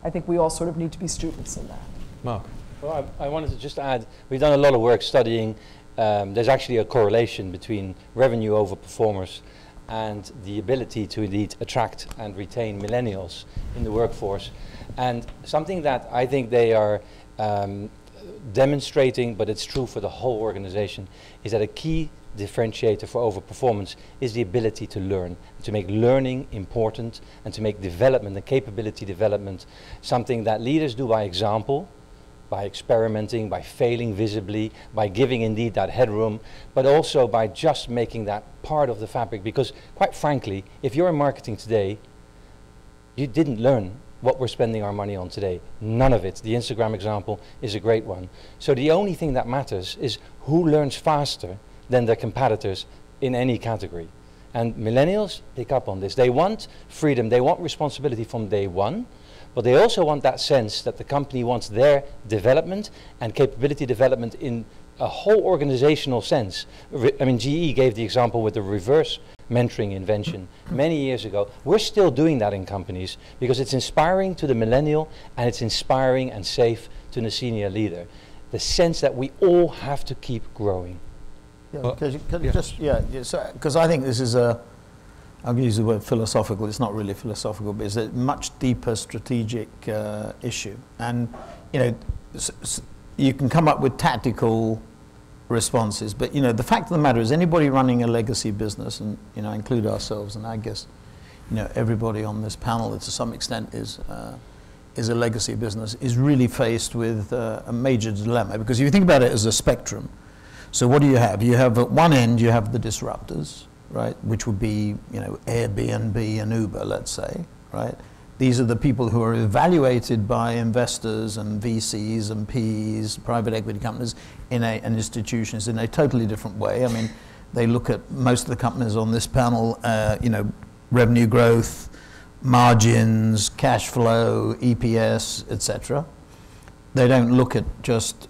I think we all sort of need to be students in that. Mark. Well, I wanted to just add, we've done a lot of work studying, there's actually a correlation between revenue over performers and the ability to indeed attract and retain millennials in the workforce. And something that I think they are demonstrating, but it's true for the whole organization, is that a key differentiator for overperformance is the ability to learn, to make learning important, and to make development and capability development something that leaders do by example, by experimenting, by failing visibly, by giving indeed that headroom, but also by just making that part of the fabric. Because quite frankly, if you're in marketing today, you didn't learn what we're spending our money on today. None of it. The Instagram example is a great one. So the only thing that matters is who learns faster than their competitors in any category. And millennials pick up on this. They want freedom, they want responsibility from day one, but they also want that sense that the company wants their development and capability development in a whole organizational sense. I mean, GE gave the example with the reverse mentoring invention many years ago. We're still doing that in companies because it's inspiring to the millennial and it's inspiring and safe to the senior leader. The sense that we all have to keep growing. Because I think this is I'll use the word philosophical, it's not really philosophical, but it's a much deeper strategic issue. And, you know, you can come up with tactical responses, but, you know, the fact of the matter is anybody running a legacy business, and, you know, I include ourselves, and I guess, you know, everybody on this panel to some extent is a legacy business, is really faced with a major dilemma. Because if you think about it as a spectrum, so what do you have? You have at one end, you have the disruptors, right, which would be, you know, Airbnb and Uber, let's say, right? These are the people who are evaluated by investors and VCs and PEs, private equity companies, and institutions in a totally different way. I mean, they look at most of the companies on this panel, you know, revenue growth, margins, cash flow, EPS, etc. They don't look at just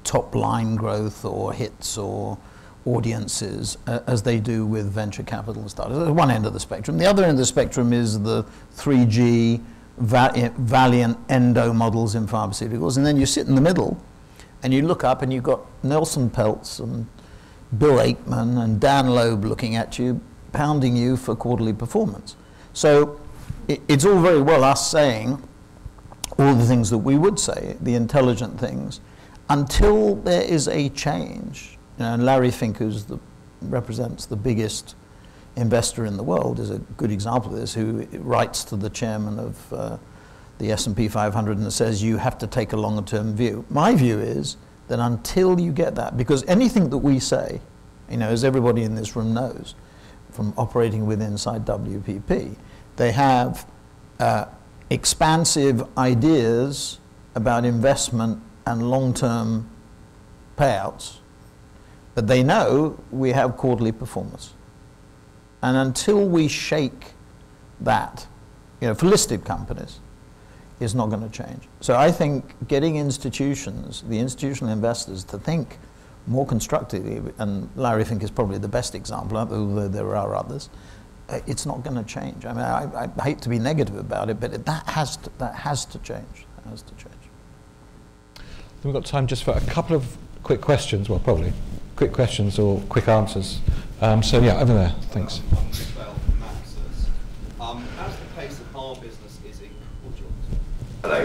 top line growth or hits or audiences as they do with venture capital and startups. At one end of the spectrum. The other end of the spectrum is the 3G, Valiant, Endo models in pharmaceuticals. And then you sit in the middle and you look up and you've got Nelson Peltz and Bill Ackman and Dan Loeb looking at you, pounding you for quarterly performance. So it's all very well us saying all the things that we would say, the intelligent things, until there is a change. You know, and Larry Fink, who represents the biggest investor in the world, is a good example of this, who writes to the chairman of the S&P 500 and says, you have to take a longer-term view. My view is that until you get that, because anything that we say, you know, as everybody in this room knows, from operating with inside WPP, they have expansive ideas about investment and long-term payouts, but they know we have quarterly performance. And until we shake that, you know, for listed companies, it's not going to change. So I think getting institutions, the institutional investors, to think more constructively, and Larry Fink is probably the best example, although there are others, it's not going to change. I mean, I hate to be negative about it, but that has to change. That has to change. We've got time just for a couple of quick questions, well, probably quick questions or quick answers. So yeah, over there, thanks. As the pace of our business is Hello.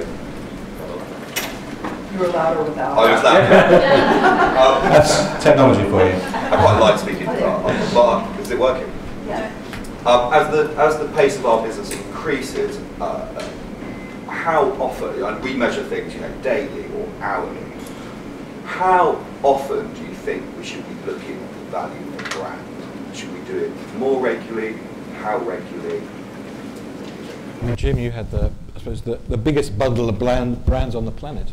You were louder without. Oh, was that? That's technology for you. I quite like speaking on the bar. Is it working? Yeah. As the pace of our business increases, how often, and we measure things, you know, daily or hourly, how often do you think we should be looking at the value of the brand? Should we do it more regularly? How regularly? I mean, Jim, you had I suppose the biggest bundle of brands on the planet.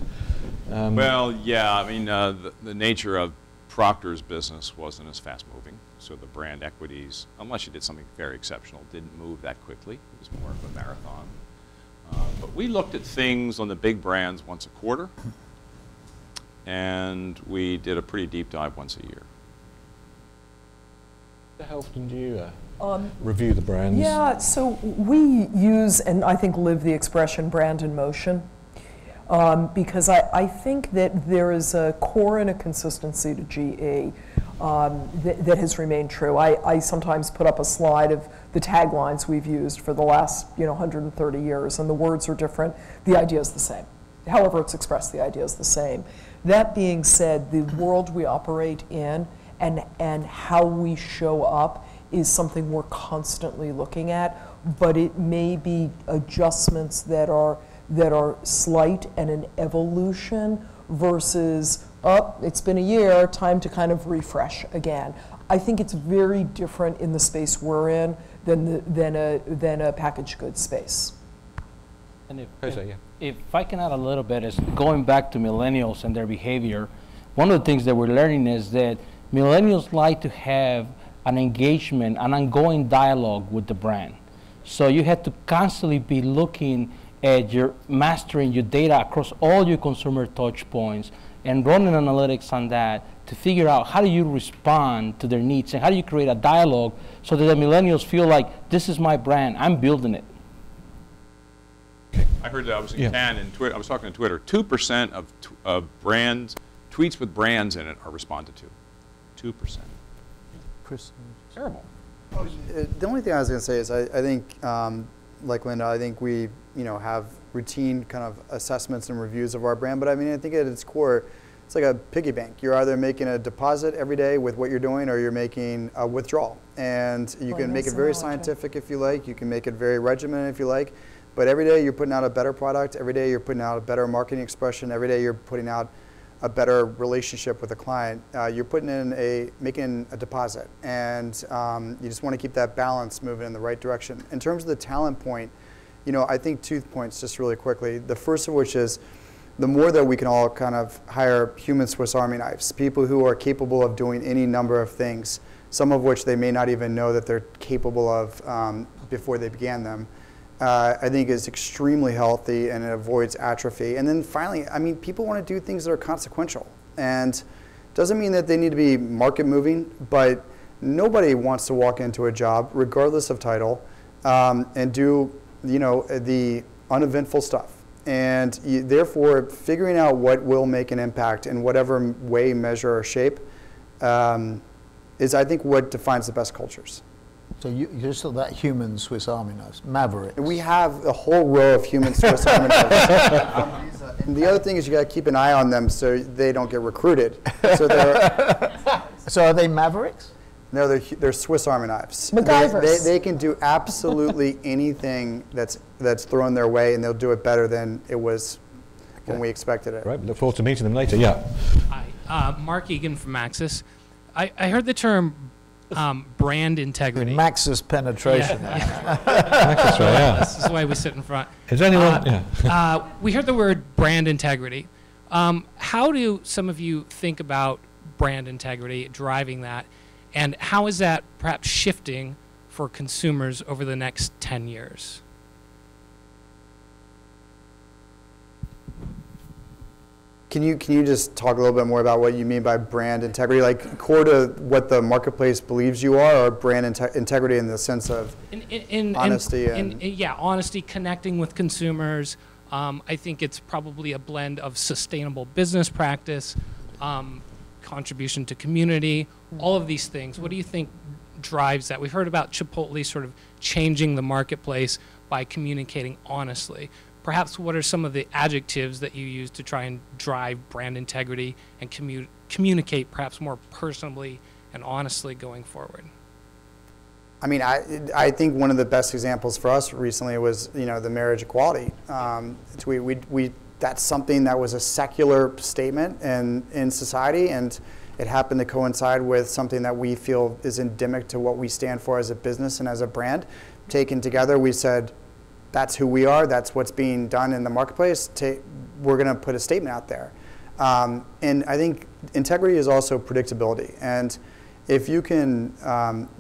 Well, yeah, I mean, the nature of Procter's business wasn't as fast moving, so the brand equities, unless you did something very exceptional, didn't move that quickly. It was more of a marathon. But we looked at things on the big brands once a quarter, and we did a pretty deep dive once a year. How often do you review the brands? Yeah, so we use, and I think live the expression brand in motion, because I think that there is a core and a consistency to GE. that has remained true. I sometimes put up a slide of the taglines we've used for the last 130 years, and the words are different. The idea is the same. However it's expressed, the idea is the same. That being said, the world we operate in and how we show up is something we're constantly looking at, but it may be adjustments that are slight and an evolution versus, oh, it's been a year, time to kind of refresh again. I think it's very different in the space we're in than a packaged goods space. And if I can add a little bit, is going back to millennials and their behavior, one of the things that we're learning is that millennials like to have an engagement, an ongoing dialogue with the brand. So you have to constantly be looking at mastering your data across all your consumer touch points and running analytics on that to figure out how do you respond to their needs and how do you create a dialogue so that the millennials feel like this is my brand, I'm building it. I heard that I was in Cannes and Twitter. I was talking to Twitter. 2% of brands, tweets with brands in it are responded to. 2%. Chris? Terrible. The only thing I was going to say is I think, like Linda, I think we have routine kind of assessments and reviews of our brand. But I mean, I think at its core, it's like a piggy bank. You're either making a deposit every day with what you're doing, or you're making a withdrawal. And you can make it very scientific if you like. You can make it very regimented if you like. But every day you're putting out a better product. Every day you're putting out a better marketing expression. Every day you're putting out a better relationship with a client. You're putting in making a deposit, and you just want to keep that balance moving in the right direction. In terms of the talent point, I think 2 points just really quickly. The first of which is the more that we can all kind of hire human Swiss Army knives, people who are capable of doing any number of things, some of which they may not even know that they're capable of before they began them. I think is extremely healthy, and it avoids atrophy. And then finally, I mean, people want to do things that are consequential. And doesn't mean that they need to be market moving, but nobody wants to walk into a job, regardless of title, and do the uneventful stuff. And therefore, figuring out what will make an impact in whatever way, measure, or shape is, I think, what defines the best cultures. So you're still that human Swiss Army knives, Maverick. We have a whole row of human Swiss Army knives. And the other thing is you got to keep an eye on them so they don't get recruited. So are they Mavericks? No, they're Swiss Army knives. MacGyvers. They can do absolutely anything that's thrown their way, and they'll do it better than it was when we expected it. Right, look forward to meeting them later. Yeah. Hi, Mark Egan from Maxis. I heard the term brand integrity. Maxis penetration. Yeah. Maxis, right, yeah. This is why we sit in front. Is anyone? We heard the word brand integrity. How do some of you think about brand integrity, driving that, and how is that perhaps shifting for consumers over the next 10 years? Can you just talk a little bit more about what you mean by brand integrity, like core to what the marketplace believes you are, or brand integrity in the sense of honesty? Honesty, connecting with consumers. I think it's probably a blend of sustainable business practice, contribution to community, all of these things. What do you think drives that? We've heard about Chipotle sort of changing the marketplace by communicating honestly. Perhaps what are some of the adjectives that you use to try and drive brand integrity and communicate perhaps more personally and honestly going forward? I mean, I think one of the best examples for us recently was the marriage equality. That's something that was a secular statement in society, and it happened to coincide with something that we feel is endemic to what we stand for as a business and as a brand. Taken together, we said, that's who we are, that's what's being done in the marketplace, we're going to put a statement out there. And I think integrity is also predictability. And if you can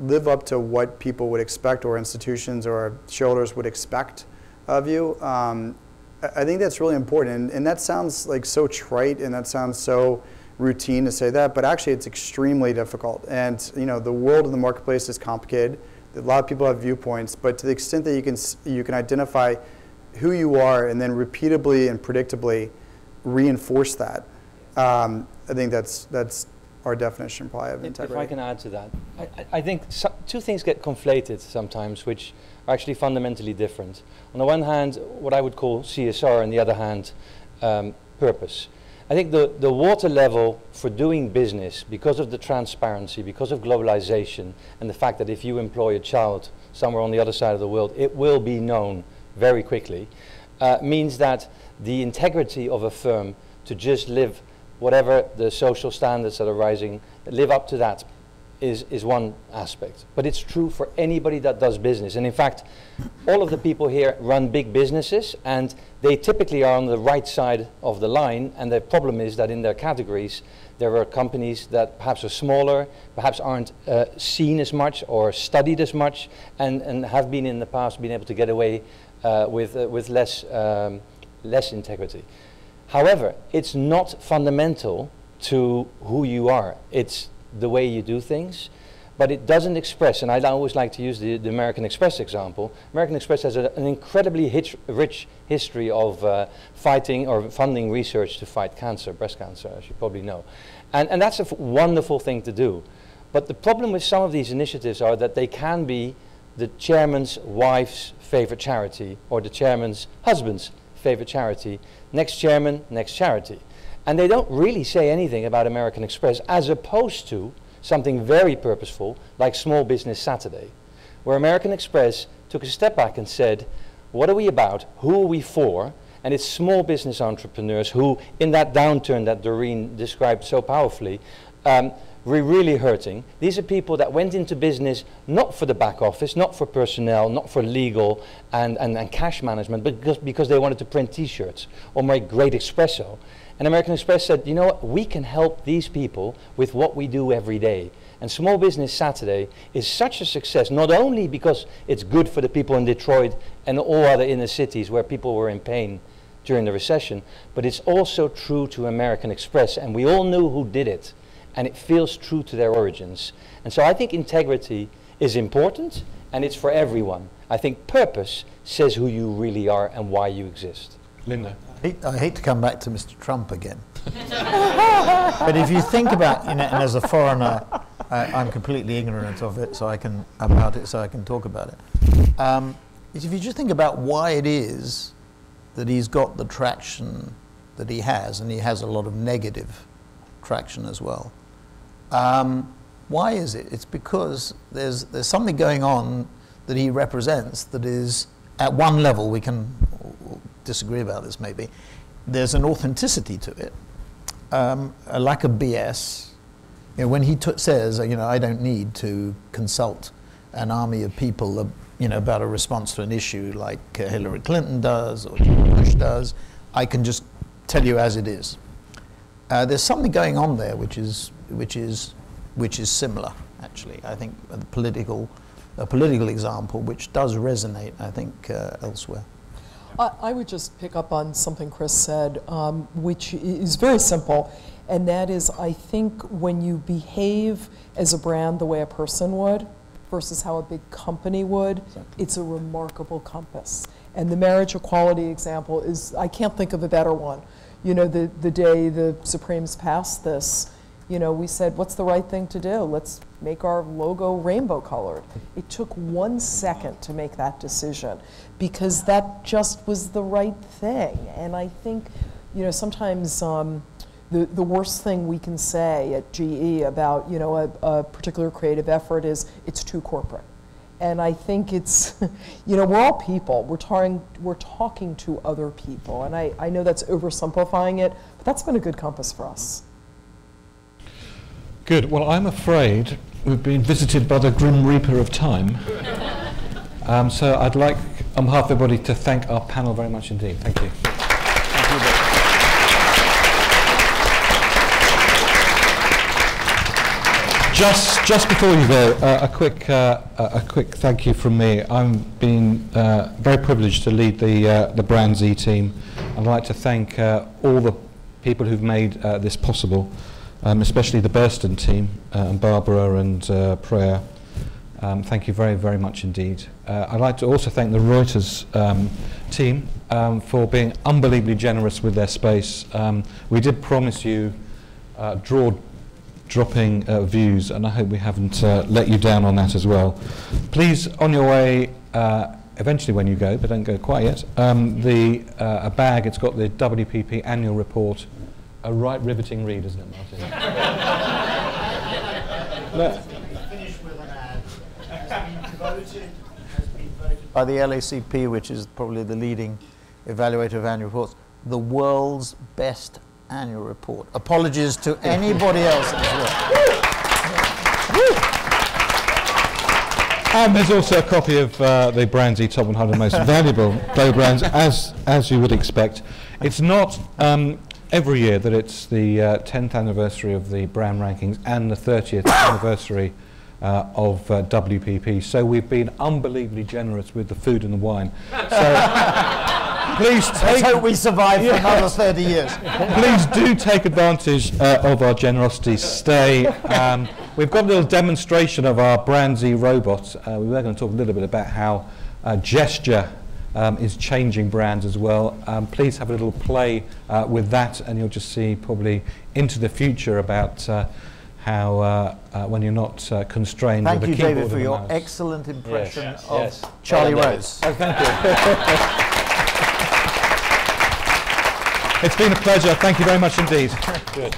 live up to what people would expect, or institutions or shareholders would expect of you, I think that's really important. And that sounds like so trite, and that sounds so routine to say that, but actually it's extremely difficult. And the world of the marketplace is complicated. A lot of people have viewpoints, but to the extent that you can identify who you are and then repeatably and predictably reinforce that, I think that's our definition probably of integrity. If I can add to that, I think two things get conflated sometimes, which are actually fundamentally different. On the one hand, what I would call CSR, on the other hand, purpose. I think the water level for doing business, because of the transparency, because of globalization, and the fact that if you employ a child somewhere on the other side of the world, it will be known very quickly, means that the integrity of a firm to just live whatever the social standards that are rising, live up to that is one aspect. But it's true for anybody that does business. And in fact, all of the people here run big businesses, and they typically are on the right side of the line. And the problem is that in their categories, there are companies that perhaps are smaller, perhaps aren't seen as much or studied as much, and have been in the past been able to get away with less integrity. However, it's not fundamental to who you are. It's the way you do things, but it doesn't express, and I always like to use the American Express example. American Express has an incredibly rich history of fighting or funding research to fight cancer, breast cancer, as you probably know. And that's a wonderful thing to do. But the problem with some of these initiatives are that they can be the chairman's wife's favorite charity, or the chairman's husband's favorite charity, next chairman, next charity. And they don't really say anything about American Express, as opposed to something very purposeful like Small Business Saturday, where American Express took a step back and said, what are we about? Who are we for? And it's small business entrepreneurs who, in that downturn that Doreen described so powerfully, we're really hurting. These are people that went into business not for the back office, not for personnel, not for legal and cash management, but because they wanted to print T-shirts or make great espresso. And American Express said, you know what, we can help these people with what we do every day. And Small Business Saturday is such a success, not only because it's good for the people in Detroit and all other inner cities where people were in pain during the recession, but it's also true to American Express, and we all knew who did it, and it feels true to their origins. And so I think integrity is important, and it's for everyone. I think purpose says who you really are and why you exist. Linda. I hate to come back to Mr. Trump again. But if you think about, and as a foreigner, I'm completely ignorant of it, so I can talk about it. If you just think about why it is that he's got the traction that he has, and he has a lot of negative traction as well. Why is it? It's because there's something going on that he represents that is, at one level, we can disagree about this maybe, there's an authenticity to it, a lack of BS. You know, when he says, you know, I don't need to consult an army of people, you know, about a response to an issue like Hillary Clinton does or Bush does, I can just tell you as it is. There's something going on there which is similar, actually. I think a political example which does resonate, I think, elsewhere. I would just pick up on something Chris said, which is very simple, and that is, I think when you behave as a brand the way a person would versus how a big company would, exactly. It's a remarkable compass. And the marriage equality example is, I can't think of a better one. You know, the day the Supremes passed this, you know, we said, what's the right thing to do? Let's make our logo rainbow colored. It took 1 second to make that decision because that just was the right thing. And I think, you know, sometimes the worst thing we can say at GE about, you know, a particular creative effort is it's too corporate. And I think it's, you know, we're all people. We're talking to other people. And I know that's oversimplifying it, but that's been a good compass for us. Good. Well, I'm afraid we've been visited by the Grim Reaper of time. So I'd like, on behalf of everybody, to thank our panel very much indeed. Thank you. Just before you go, a quick thank you from me. I've been very privileged to lead the BrandZ team. I'd like to thank all the people who've made this possible. Especially the Burston team, and Barbara and Prayer. Thank you very, very much indeed. I'd like to also thank the Reuters team for being unbelievably generous with their space. We did promise you dropping views, and I hope we haven't let you down on that as well. Please, on your way, eventually when you go, but don't go quite yet, a bag, it's got the WPP annual report, a right riveting read, isn't it, Martin? Finish with an ad. Has been voted by the LACP, which is probably the leading evaluator of annual reports, the world's best annual report. Apologies to anybody else as well. And there's also a copy of the BrandZ Top 100 Most Valuable Global Brands, as you would expect. It's not every year that it's the 10th anniversary of the brand rankings and the 30th anniversary of WPP. So we've been unbelievably generous with the food and the wine. So please let's hope we survive for another 30 years. Please do take advantage of our generosity. Stay. We've got a little demonstration of our BrandZ robot. We were going to talk a little bit about how gesture is changing brands as well. Please have a little play with that, and you'll just see probably into the future about how when you're not constrained with a keyboard. Thank you, David, for your mouse. excellent impression of yes. Charlie Rose. Oh, thank you. It's been a pleasure. Thank you very much indeed. Good.